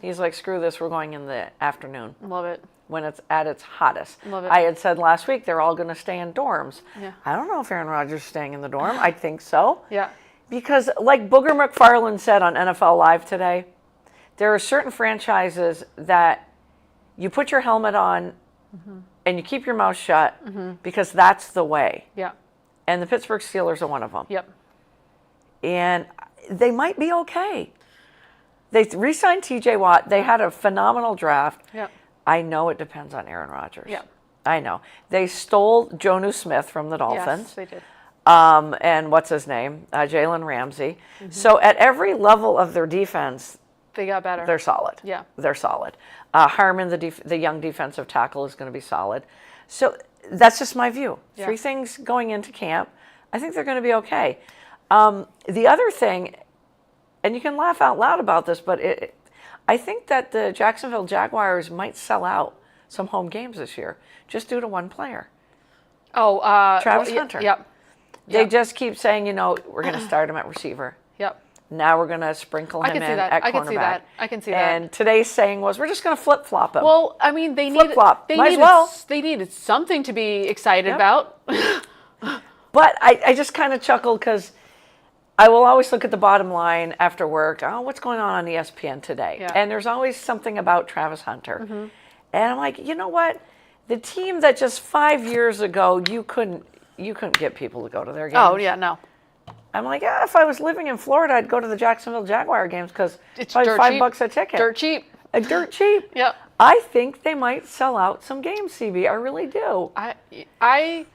He's like, screw this, we're going in the afternoon Love it. when it's at its hottest. Love it. I had said last week they're all going to stay in dorms. Yeah. I don't know if Aaron Rodgers is staying in the dorm. I think so. Yeah. Because like Booger McFarland said on NFL Live today, there are certain franchises that you put your helmet on and you keep your mouth shut because that's the way. Yeah. And the Pittsburgh Steelers are one of them. Yep. And they might be okay. They re-signed TJ Watt. They had a phenomenal draft. Yep. I know it depends on Aaron Rodgers. Yep. I know. They stole Jonnu Smith from the Dolphins. Yes, they did. And what's his name? Jalen Ramsey. So at every level of their defense, They got better. they're solid. Yeah. They're solid. Harmon, the young defensive tackle, is going to be solid. So that's just my view. Yeah. 3 things going into camp. I think they're going to be okay. The other thing, and you can laugh out loud about this, but I think that the Jacksonville Jaguars might sell out some home games this year just due to one player. Oh, Travis Hunter. Yep. They just keep saying, we're going to start him at receiver. Yep. Now we're going to sprinkle I him can see in that. at I can see cornerback. that. I can see that. And today's saying was, we're just going to flip-flop him. Well, I mean, they needed Flip-flop. Might as well. They needed something to be excited Yep. about. But I just kind of chuckled because I will always look at the bottom line after work. Oh, what's going on ESPN today? Yeah. And there's always something about Travis Hunter. And I'm like, you know what? The team that just 5 years ago you couldn't get people to go to their games. Oh yeah, no. I'm like, if I was living in Florida, I'd go to the Jacksonville Jaguar games because It's probably dirt $5 cheap. a ticket. Dirt cheap. Dirt cheap. Yep. I think they might sell out some games, CB. I really do. I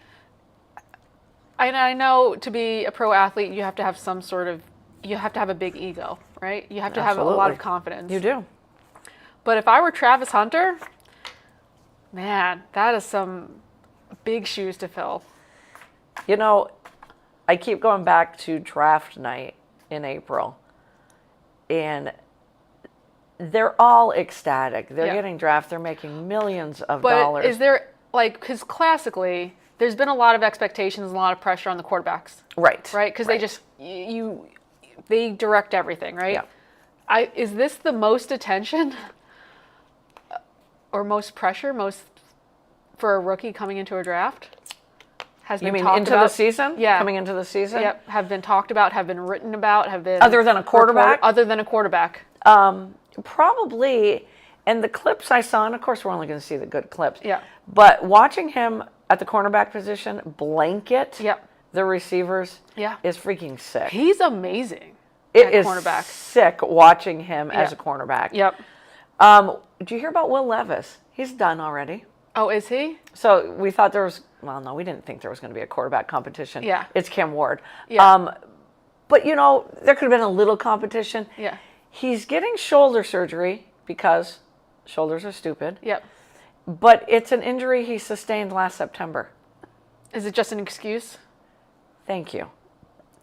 know to be a pro athlete, you have to have a big ego, right? You have to have a lot of Absolutely. confidence. You do. But if I were Travis Hunter, man, that is some big shoes to fill. I keep going back to draft night in April, and they're all ecstatic. They're Yeah. getting drafted. They're making millions of But dollars. is there, because classically, there's been a lot of expectations and a lot of pressure on the quarterbacks, right? right? Because they direct everything, right? Yeah. Is this the most attention or most pressure, for a rookie coming into a draft? Has You been mean talked into about? the season? Yeah. Coming into the season? Yep, have been talked about, have been written about, have been Other than a quarterback? Other than a quarterback. Probably. And the clips I saw, and of course we're only going to see the good clips. Yeah. But watching him at the cornerback position blanket Yep. the receivers Yeah. is freaking sick. He's amazing. It at is cornerback. sick watching him as a Yeah. cornerback. Yep. Did you hear about Will Levis? He's done already. Oh, is he? So we thought there was, well, no, we didn't think there was going to be a quarterback competition. Yeah. It's Cam Ward. Yeah. But, there could have been a little competition. Yeah. He's getting shoulder surgery because shoulders are stupid. Yep. But it's an injury he sustained last September. Is it just an excuse? Thank you.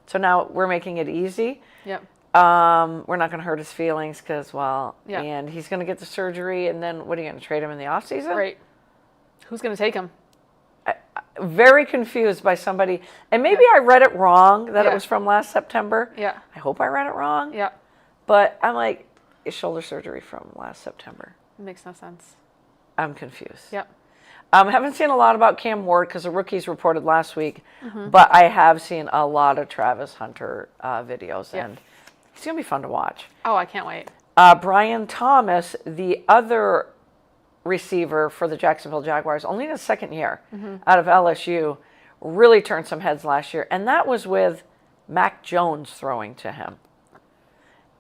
So now we're making it easy. Yep. We're not going to hurt his feelings because, Yeah. and he's going to get the surgery, and then what are you going to trade him in the offseason? Right. Who's going to take him? Very confused by somebody, and maybe I read it wrong that it Yeah. was from last September. Yeah. I hope I read it wrong. Yeah. But I'm like, shoulder surgery from last September. Makes no sense. I'm confused. Yep. Haven't seen a lot about Cam Ward because the rookies reported last week, but I have seen a lot of Travis Hunter videos, and he's going to be fun to watch. Oh, I can't wait. Brian Thomas, the other receiver for the Jacksonville Jaguars, only in his second year out of LSU, really turned some heads last year, and that was with Mac Jones throwing to him.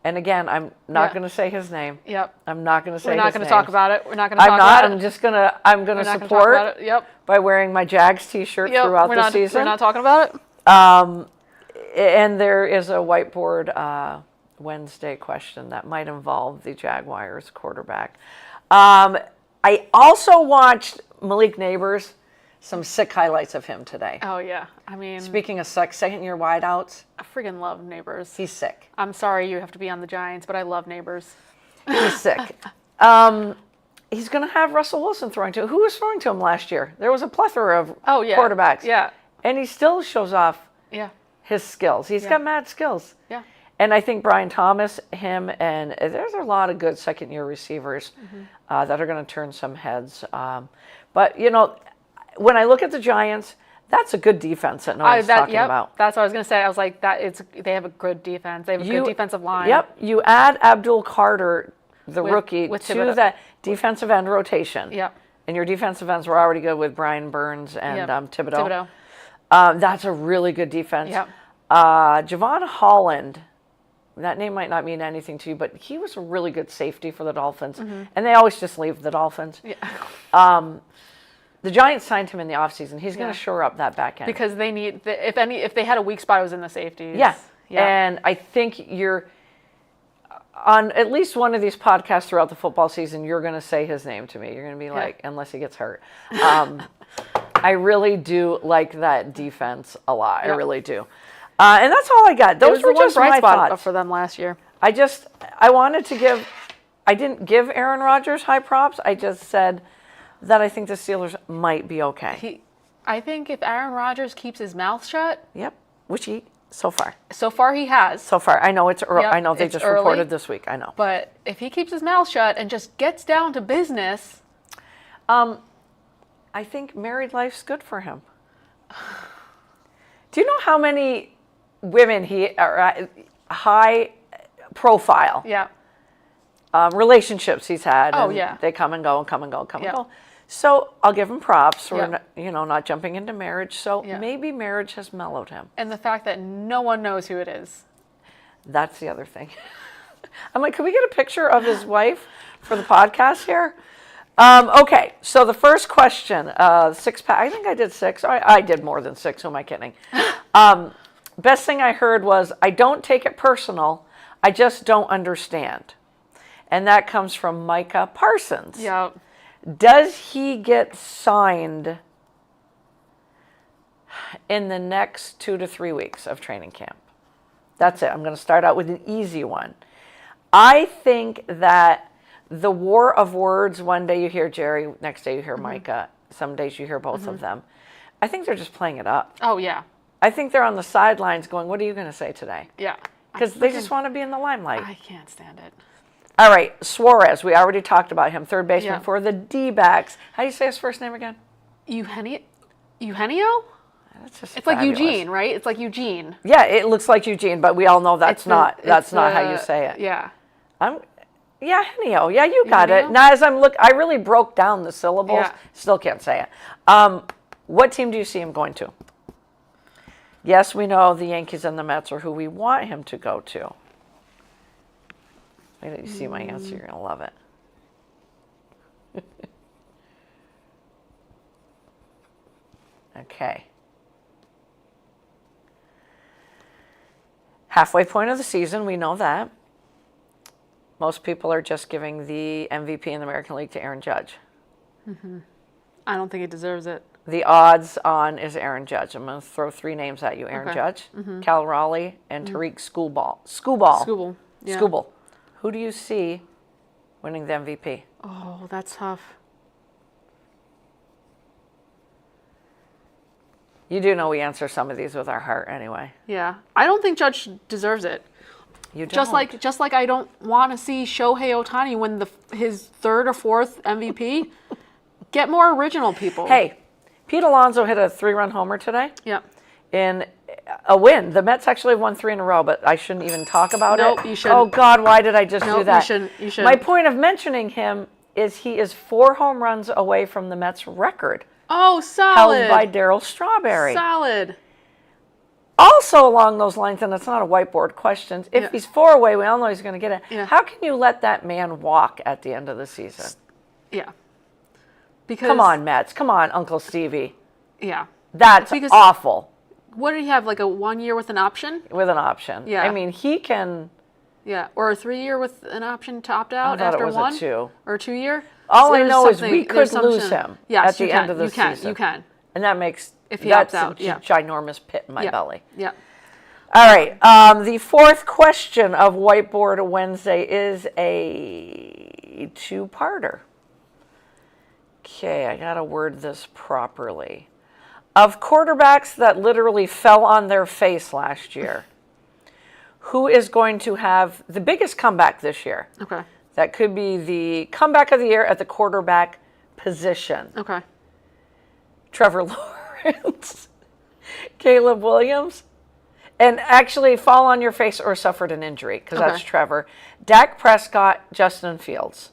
And again, I'm not going to say his name. Yep. I'm not going to say his name. We're not going to talk about it. We're not going to talk about it. I'm just going to, I'm going to support by wearing my Jags t-shirt throughout the season. We're not talking about it. And there is a whiteboard Wednesday question that might involve the Jaguars quarterback. I also watched Malik Neighbors, some sick highlights of him today. Oh, yeah. I mean, speaking of second-year wideouts, I friggin' love Neighbors. He's sick. I'm sorry you have to be on the Giants, but I love Neighbors. He's sick. He's going to have Russell Wilson throwing to him. Who was throwing to him last year? There was a plethora of quarterbacks. Yeah. And he still shows off Yeah. his skills. He's got mad skills. Yeah. And I think Brian Thomas, him, and there's a lot of good second-year receivers that are going to turn some heads. But, you know, when I look at the Giants, that's a good defense that no one's talking about. That's what I was going to say. I was like, they have a good defense. They have a good defensive line. Yep. You add Abdul Carter, the rookie, to that defensive end rotation. Yep. And your defensive ends were already good with Brian Burns and Thibodeau. That's a really good defense. Yep. Javon Holland, that name might not mean anything to you, but he was a really good safety for the Dolphins. And they always just leave the Dolphins. Yeah. The Giants signed him in the offseason. He's going to shore up that back end. Because they need, if they had a weak spot, it was in the safeties. Yeah. And I think you're, on at least one of these podcasts throughout the football season, you're going to say his name to me. You're going to be like, unless he gets hurt. I really do like that defense a lot. I really do. And that's all I got. Those were just my thoughts for them last year. I wanted to give, I didn't give Aaron Rodgers high props. I just said that I think the Steelers might be okay. I think if Aaron Rodgers keeps his mouth shut. Yep. Which he, so far. So far he has. So far. I know it's early. I know they just reported this week. I know. But if he keeps his mouth shut and just gets down to business. I think married life's good for him. Do you know how many women high profile relationships he's had? Oh, and they come and go and come and go, and go. So I'll give him props for not jumping into marriage. So maybe marriage has mellowed him. And the fact that no one knows who it is. That's the other thing. I'm like, can we get a picture of his wife for the podcast here? Okay, so the first question, six-pack. I think I did 6. I did more than 6. Who am I kidding? Best thing I heard was, I don't take it personal. I just don't understand. And that comes from Micah Parsons. Yeah. Does he get signed in the next 2 to 3 weeks of training camp? That's it. I'm going to start out with an easy one. I think that the war of words, one day you hear Jerry, next day you hear Micah, some days you hear both of them. I think they're just playing it up. Oh, yeah. I think they're on the sidelines going, what are you going to say today? Yeah. Because they just want to be in the limelight. I can't stand it. All right, Suarez, we already talked about him, third baseman for the D-backs. How do you say his first name again? Eugenio? That's just it's fabulous. like Eugene, right? It's like Eugene. Yeah, it looks like Eugene, but we all know that's not how you say it. Yeah. Henio. Yeah, you got it. Now, as I really broke down the syllables. Yeah. Still can't say it. What team do you see him going to? Yes, we know the Yankees and the Mets are who we want him to go to. Wait till you see my answer. You're going to love it. Okay. Halfway point of the season, we know that. Most people are just giving the MVP in the American League to Aaron Judge. I don't think he deserves it. The odds on is Aaron Judge. I'm going to throw 3 names at you. Aaron Judge, Cal Raleigh, and Tariq Skubal. Yeah. Skubal. Who do you see winning the MVP? Oh, that's tough. You do know we answer some of these with our heart anyway. Yeah. I don't think Judge deserves it. You don't. Just like I don't want to see Shohei Ohtani win his third or fourth MVP. Get more original people. Hey, Pete Alonso hit a 3-run homer today. Yeah. In a win. The Mets actually have won 3 in a row, but I shouldn't even talk about it. Nope, you shouldn't. Oh, God, why did I just do that? You shouldn't. My point of mentioning him is he is 4 home runs away from the Mets record. Oh, solid. Held by Darryl Strawberry. Solid. Also along those lines, and it's not a whiteboard question, if he's 4 away, we all know he's going to get it. Yeah. How can you let that man walk at the end of the season? Yeah. Because Come on, Mets. Come on, Uncle Stevie. Yeah. That's awful. What did he have, like a 1 year with an option? With an option. Yeah. I mean, he can... Yeah, or a 3 year with an option to opt out I thought after it was one? a 2. Or a 2 year? All I know is we could lose him at the end of the season. You can. And that makes... If he opts that's out, a yeah. ginormous pit in my belly. Yeah. All right. The fourth question of Whiteboard Wednesday is a 2-parter. Okay, I got to word this properly. Of quarterbacks that literally fell on their face last year, who is going to have the biggest comeback this year? Okay. That could be the comeback of the year at the quarterback position. Okay. Trevor Lawrence, Caleb Williams, and actually fall on your face or suffered an injury, because that's Trevor. Dak Prescott, Justin Fields.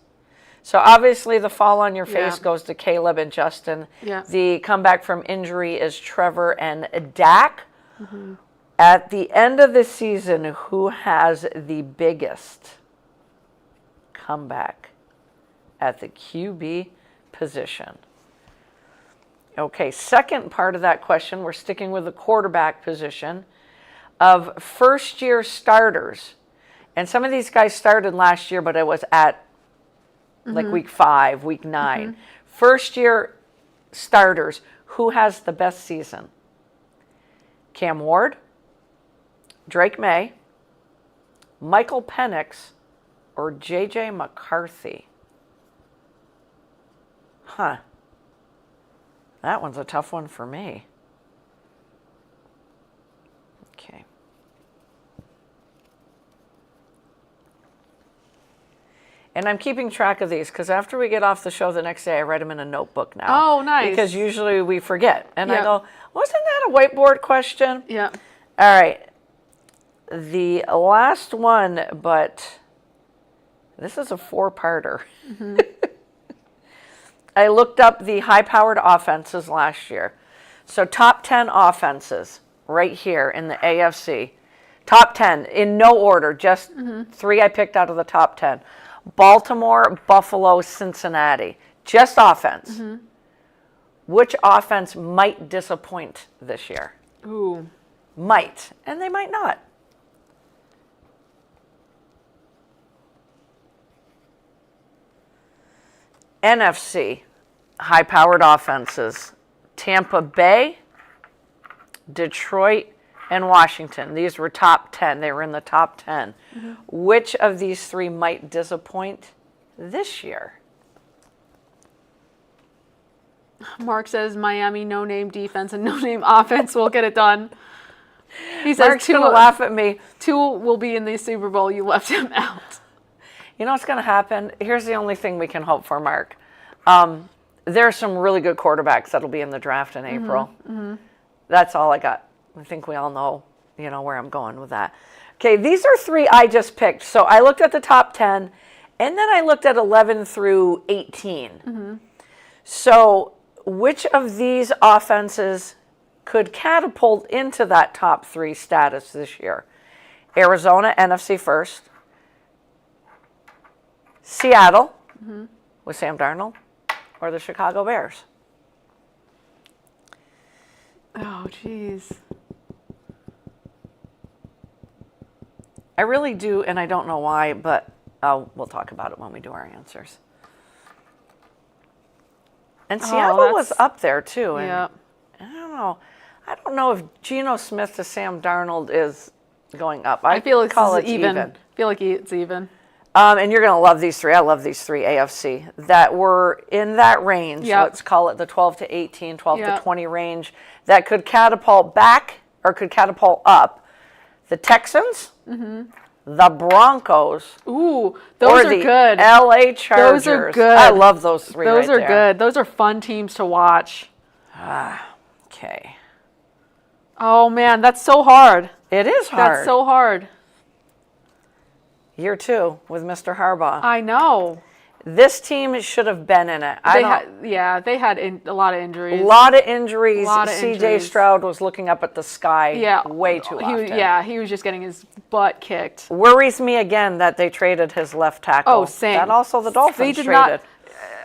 So obviously the fall on your face goes to Caleb and Justin. Yeah. The comeback from injury is Trevor and Dak. Mm-hmm. At the end of the season, who has the biggest comeback at the QB position? Okay, second part of that question, we're sticking with the quarterback position of first-year starters. And some of these guys started last year, but it was at like week 5, week 9. First-year starters, who has the best season? Cam Ward, Drake May, Michael Penix, or J.J. McCarthy? Huh. That one's a tough one for me. Okay. And I'm keeping track of these because after we get off the show the next day, I write them in a notebook now. Oh, nice. Because usually we forget. And I go, wasn't that a whiteboard question? Yeah. All right. The last one, but this is a 4-parter. Mm-hmm. I looked up the high-powered offenses last year. So top 10 offenses right here in the AFC. Top 10 in no order, just 3 I picked out of the top 10. Baltimore, Buffalo, Cincinnati. Just offense. Mm-hmm. Which offense might disappoint this year? Ooh. Might, and they might not. NFC, high-powered offenses. Tampa Bay, Detroit, and Washington. These were top 10. They were in the top 10. Mm-hmm. Which of these 3 might disappoint this year? Mark says Miami no-name defense and no-name offense will get it done. He says Mark's going to laugh at me. 2 will be in the Super Bowl. You left him out. You know what's going to happen? Here's the only thing we can hope for, Mark. There are some really good quarterbacks that'll be in the draft in April. Mm-hmm. That's all I got. I think we all know, where I'm going with that. Okay, these are 3 I just picked. So I looked at the top 10, and then I looked at 11 through 18. Mm-hmm. So which of these offenses could catapult into that top 3 status this year? Arizona, NFC first. Seattle, with Sam Darnold, or the Chicago Bears? Oh, jeez. I really do, and I don't know why, but we'll talk about it when we do our answers. And Seattle was up there, too. And yeah. I don't know. I don't know if Geno Smith to Sam Darnold is going up. I feel like it's even. I feel like it's even. And you're going to love these 3. I love these 3 AFC that were in that range. Yep. Let's call it the 12 to 18, 12 to 20 range that could catapult back or could catapult up. The Texans, the Broncos, Ooh, or those are the good. LA Chargers. Those are good. I love those three Those right are there. good. Those are fun teams to watch. Okay. Oh, man, that's so hard. It is hard. That's so hard. Year 2 with Mr. Harbaugh. I know. This team should have been in it. They had a lot of injuries. A lot of injuries. CJ injuries. Stroud was looking up at the sky way too often. He was just getting his butt kicked. Worries me again that they traded his left tackle. Oh, same. That also the Dolphins They did traded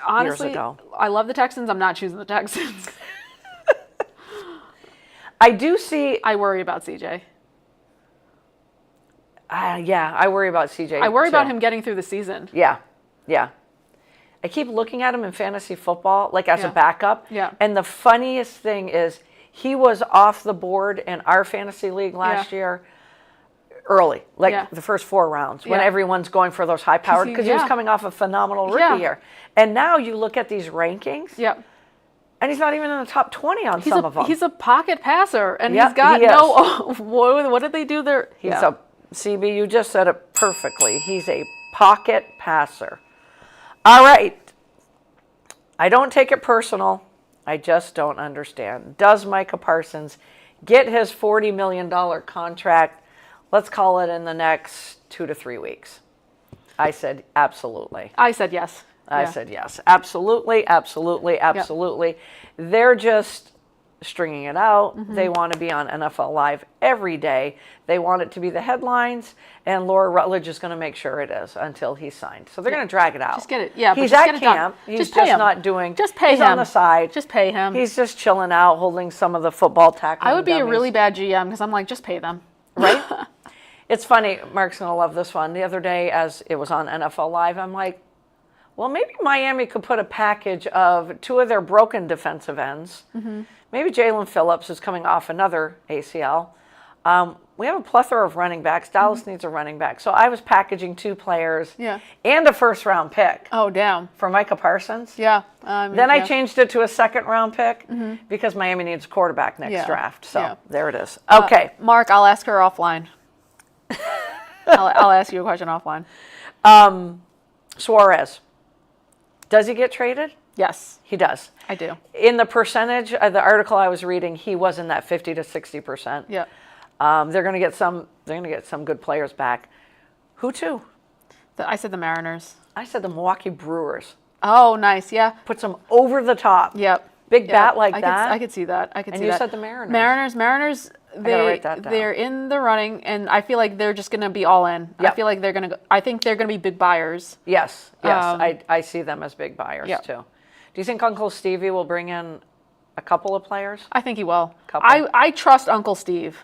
honestly, years ago. I love the Texans. I'm not choosing the Texans. I do see. I worry about CJ. I worry about CJ. I worry too. about him getting through the season. Yeah. I keep looking at him in fantasy football, like as a backup. Yeah. And the funniest thing is he was off the board in our fantasy league last year early, like the first 4 rounds, when everyone's going for those high-powered, because he was coming off a phenomenal rookie year. And now you look at these rankings, and he's not even in the top 20 on some of them. He's a pocket passer, and Yep, he's got he no. What did they do there? He's a CB. You just said it perfectly. He's a pocket passer. All right. I don't take it personal. I just don't understand. Does Micah Parsons get his $40 million contract? Let's call it in the next 2 to 3 weeks. I said absolutely. I said yes. I said yes. Absolutely, absolutely, absolutely. They're just stringing it out. They want to be on NFL Live every day. They want it to be the headlines, and Laura Rutledge is going to make sure it is until he's signed. So they're going to drag it out. Just get it. Yeah, he's but just at get it done. camp. He's Just pay him. not doing. Just pay he's him. on the side. Just pay him. He's just chilling out, holding some of the football tackling. I would be a dummies. really bad GM because I'm like, just pay them. Right? It's funny. Mark's going to love this one. The other day, as it was on NFL Live, I'm like, well, maybe Miami could put a package of 2 of their broken defensive ends. Maybe Jalen Phillips is coming off another ACL. We have a plethora of running backs. Dallas needs a running back. So I was packaging 2 players and a first-round pick Oh, damn. for Micah Parsons. Yeah. Then I changed it to a second-round pick because Miami needs a quarterback next draft. So there it is. Okay. Mark, I'll ask her offline. I'll ask you a question offline. Suarez. Does he get traded? Yes, He does. I do. In the percentage of the article I was reading, he was in that 50 to 60%. Yeah. They're going to get some. They're going to get some good players back. Who to? I said the Mariners. I said the Milwaukee Brewers. Oh, nice. Yeah. Puts them over the top. Yep. Big bat like that. I could see that. I could see that. And you said the Mariners. Mariners. gotta write that down. They're in the running, and I feel like they're just going to be all in. Yep. I feel like I think they're going to be big buyers. Yes. I see them as big buyers too. Do you think Uncle Stevie will bring in a couple of players? I think he will. Couple. I trust Uncle Steve.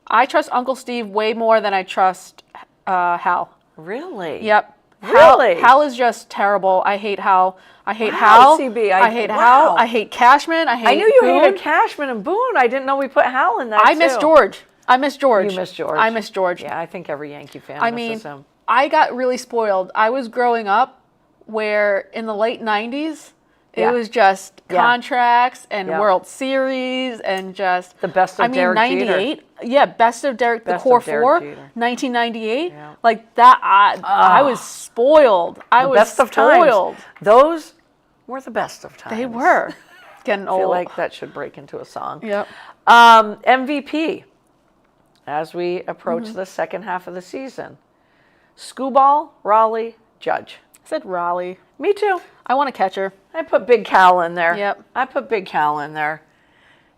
I trust Uncle Steve way more than I trust Hal. Really? Yep. Really? Hal is just terrible. I hate Hal. I hate Wow, Hal. CB, I hate wow. Hal. I hate Cashman. I I knew you Boone. hated Cashman and Boone. I didn't know we put Hal in that I miss too. George. I miss George. You miss George. I miss George. Yeah, I think every Yankee fan I misses mean, him. I got really spoiled. I was growing up where in the late 90s, it Yeah. was just Yeah. contracts and Yeah. World Series and just The best of Derek Jeter. 98. Yeah, best of Derek, Best the core of Derek 4, Jeter. 1998. Yeah. Like that, I was spoiled. I was Best of spoiled. times. Those were the best of times. They were getting I feel old. like that should break into a song. Yep. MVP, as we approach the second half of the season. Scooball, Raleigh, Judge. I said Raleigh. Me too. I want a catcher. I put Big Cal in there. Yep. I put Big Cal in there.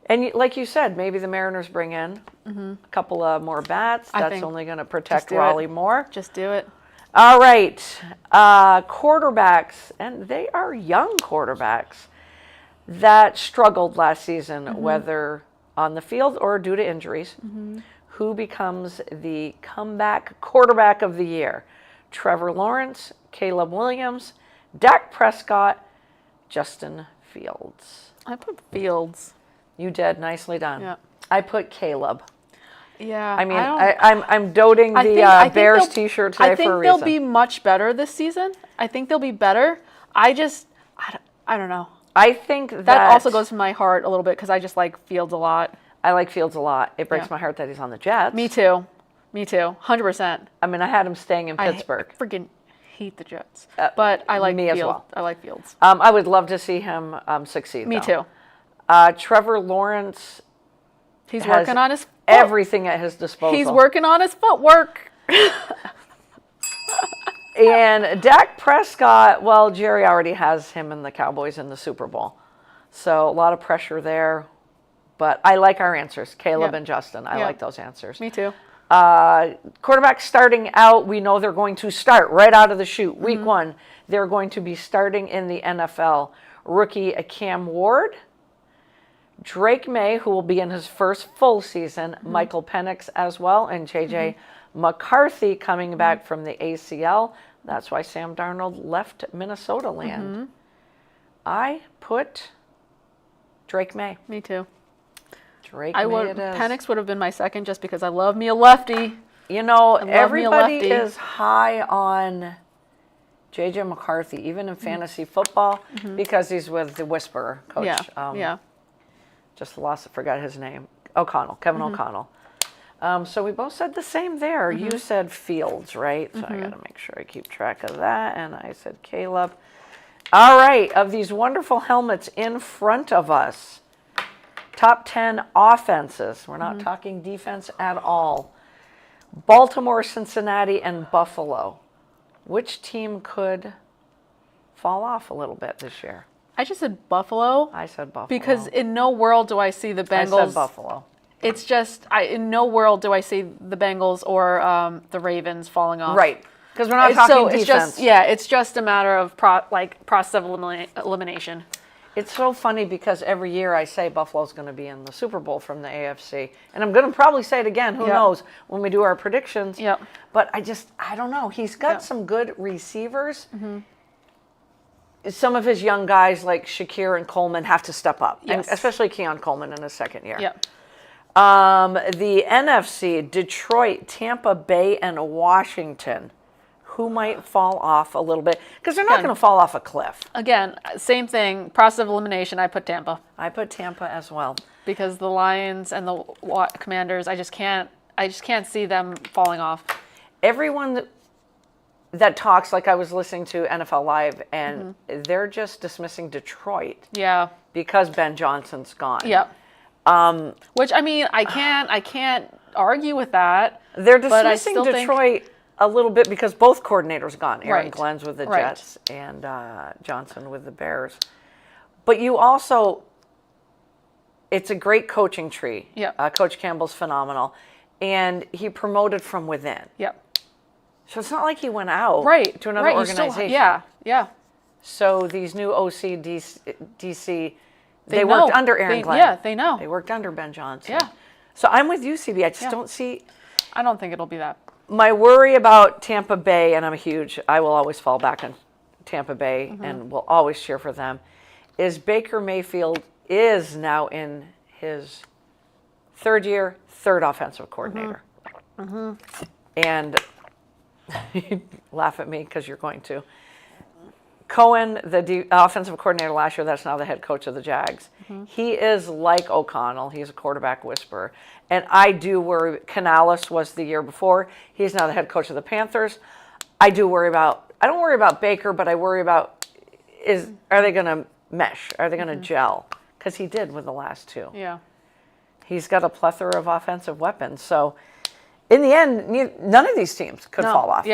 And like you said, maybe the Mariners bring in a couple of more bats. I That's think only going to protect do it. Raleigh more. Just do it. All right. Quarterbacks, and they are young quarterbacks that struggled last season, whether on the field or due to injuries. Who becomes the comeback quarterback of the year? Trevor Lawrence, Caleb Williams, Dak Prescott, Justin Fields. I put Fields. You did. Nicely done. Yeah. I put Caleb. Yeah. I mean, don't- I'm doting I the think Bears they'll- t-shirt today I think for a they'll reason. be much better this season. I think they'll be better. I don't know. I think That also goes to my heart a little bit because I just like Fields a lot. I like Fields a lot. It breaks my heart that he's on the Jets. Me too. Me too. 100%. I mean, I had him staying in Pittsburgh. I freaking hate the Jets. But I like me as well. I like Fields. I would love to see him succeed. Me too. Trevor Lawrence. He's working on his everything at his disposal. He's working on his footwork. And Dak Prescott, well, Jerry already has him and the Cowboys in the Super Bowl. So a lot of pressure there. But I like our answers, Caleb and Justin. I like those answers. Me too. Quarterback starting out, we know they're going to start right out of the chute. Week 1, they're going to be starting in the NFL. Rookie Cam Ward, Drake May, who will be in his first full season, Michael Penix as well, and J.J. McCarthy coming back from the ACL. That's why Sam Darnold left Minnesota land. I put Drake May. Me too. Drake May it is. Penix would have been my second just because I love me a lefty. You know, everybody is high on J.J. McCarthy, even in fantasy football, because he's with the Whisperer coach. Just forgot his name. Kevin O'Connell. So we both said the same there. You said Fields, right? So I got to make sure I keep track of that. And I said Caleb. All right, of these wonderful helmets in front of us, top 10 offenses. We're not talking defense at all. Baltimore, Cincinnati, and Buffalo. Which team could fall off a little bit this year? I just said Buffalo. I said Buffalo. Because in no world do I see the Bengals. I said Buffalo. It's just, in no world do I see the Bengals or the Ravens falling off. Right. Because we're not talking defense. It's just a matter of process of elimination. It's so funny because every year I say Buffalo's going to be in the Super Bowl from the AFC. And I'm going to probably say it again, who knows, when we do our predictions. But I don't know. He's got some good receivers. Some of his young guys like Shakir and Coleman have to step up, and especially Keon Coleman in his second year. The NFC, Detroit, Tampa Bay, and Washington. Who might fall off a little bit? Because they're not going to fall off a cliff. Again, same thing. Process of elimination. I put Tampa. I put Tampa as well. Because the Lions and the Commanders, I just can't see them falling off. Everyone that talks, like I was listening to NFL Live, and they're just dismissing Detroit. Because Ben Johnson's gone. Which I mean, I can't argue with that. They're dismissing Detroit a little bit because both coordinators gone. Aaron Glenn's with the Jets and Johnson with the Bears. But you also, it's a great coaching tree. Coach Campbell's phenomenal. And he promoted from within. So it's not like he went out to another organization. So these new OC, DC, they worked under Aaron Glenn. They know. They worked under Ben Johnson. So I'm with you, CB. I just don't see. I don't think it'll be that. My worry about Tampa Bay, and I will always fall back on Tampa Bay and will always cheer for them, is Baker Mayfield is now in his third year, third offensive coordinator. And you laugh at me because you're going to. Cohen, the offensive coordinator last year, that's now the head coach of the Jags. He is like O'Connell. He's a quarterback whisperer. And I do worry. Canales was the year before. He's now the head coach of the Panthers. I don't worry about Baker, but I worry about, are they going to mesh? Are they going to gel? Because he did with the last two. He's got a plethora of offensive weapons. So in the end, none of these teams could fall off.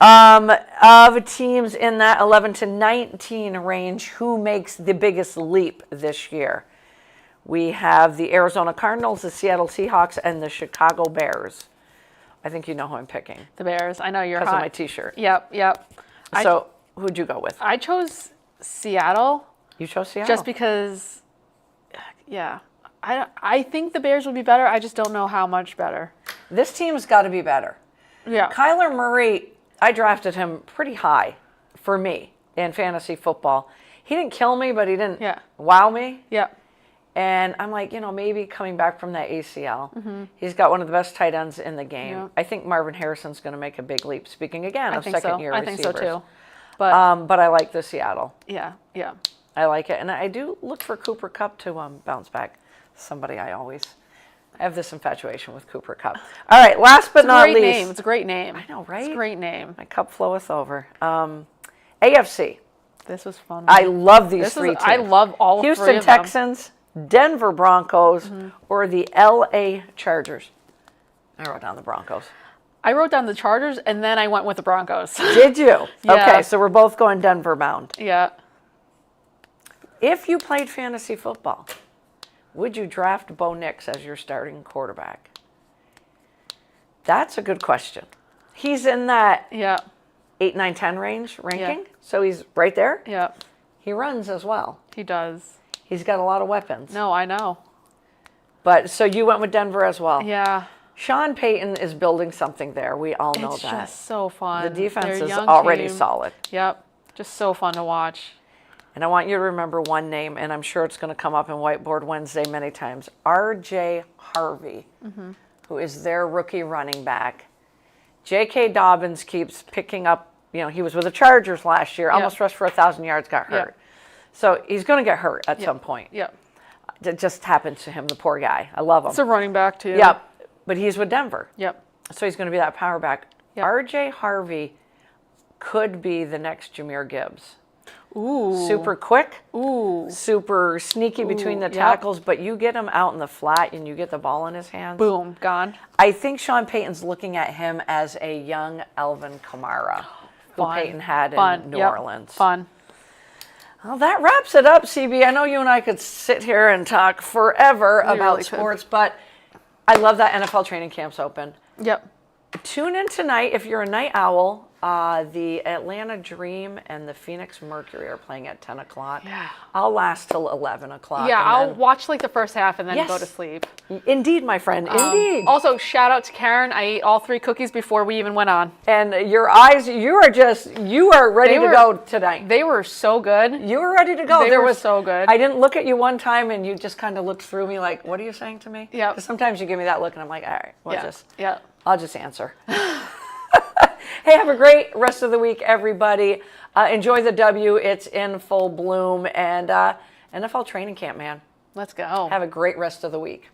Of teams in that 11 to 19 range, who makes the biggest leap this year? We have the Arizona Cardinals, the Seattle Seahawks, and the Chicago Bears. I think you know who I'm picking. The Bears. I know you're hot. Because of my T-shirt. So who'd you go with? I chose Seattle. You chose Seattle? Just because, I think the Bears would be better. I just don't know how much better. This team's got to be better. Kyler Murray, I drafted him pretty high for me in fantasy football. He didn't kill me, but he didn't wow me. And I'm like, maybe coming back from that ACL. He's got one of the best tight ends in the game. I think Marvin Harrison's going to make a big leap. Speaking again of second-year receivers. I think so too. But I like the Seattle. I like it. And I do look for Cooper Kupp to bounce back. Somebody I always I have this infatuation with Cooper Cup. All right, last but not least. Name. It's a great name. I know, right? It's a great name. My cup floweth over. AFC. This was fun. I love these three teams. I love all three of them. Houston Texans, Denver Broncos, or the LA Chargers. I wrote down the Broncos. I wrote down the Chargers, and then I went with the Broncos. Did you? Yeah. Okay, so we're both going Denver bound. Yeah. If you played fantasy football, would you draft Bo Nix as your starting quarterback? That's a good question. He's in that Yeah. 8, 9, 10 range ranking, Yeah. so he's right there. Yeah. He runs as well. He does. He's got a lot of weapons. No, I know. But so you went with Denver as well. Yeah. Sean Payton is building something there. We all know It's that. just so fun. The defense They're a is young already team. solid. Yep. Just so fun to watch. And I want you to remember one name, and I'm sure it's going to come up in Whiteboard Wednesday many times. R.J. Harvey, who is their rookie running back. J.K. Dobbins keeps picking up. You know, he was with the Chargers last year, almost rushed for 1,000 yards, got hurt. So he's going to get hurt at some point. Yep. It just happened to him, the poor guy. I love him. It's a running back, too. Yep. But he's with Denver. Yep. So he's going to be that power back. Yep. R.J. Harvey could be the next Jahmyr Gibbs. Ooh. Super quick. Ooh. Super sneaky between the Yep. tackles, but you get him out in the flat and you get the ball in his hands. Boom. Gone. I think Sean Payton's looking at him as a young Alvin Kamara, who Fun. Payton had Fun. in New Yep. Orleans. Fun. Well, that wraps it up, CB. I know you and I could sit here and talk forever about really could. sports, but I love that NFL training camp's open. Yep. Tune in tonight if you're a night owl. The Atlanta Dream and the Phoenix Mercury are playing at 10 o'clock. Yeah. I'll last till 11 o'clock. Yeah, and I'll then- watch like the first half and then Yes. go to sleep. Indeed, my friend. Indeed. Also, shout out to Karen. I ate all 3 cookies before we even went on. And your eyes, you are ready They to were- go tonight. They were so good. You were ready to go. They were so good. I didn't look at you one time and you just kind of looked through me like, what are you saying to me? Yep. Because sometimes you give me that look and I'm like, all right, Yeah. I'll just answer. Hey, have a great rest of the week, everybody. Enjoy the W. It's in full bloom. And NFL training camp, man. Let's go. Have a great rest of the week.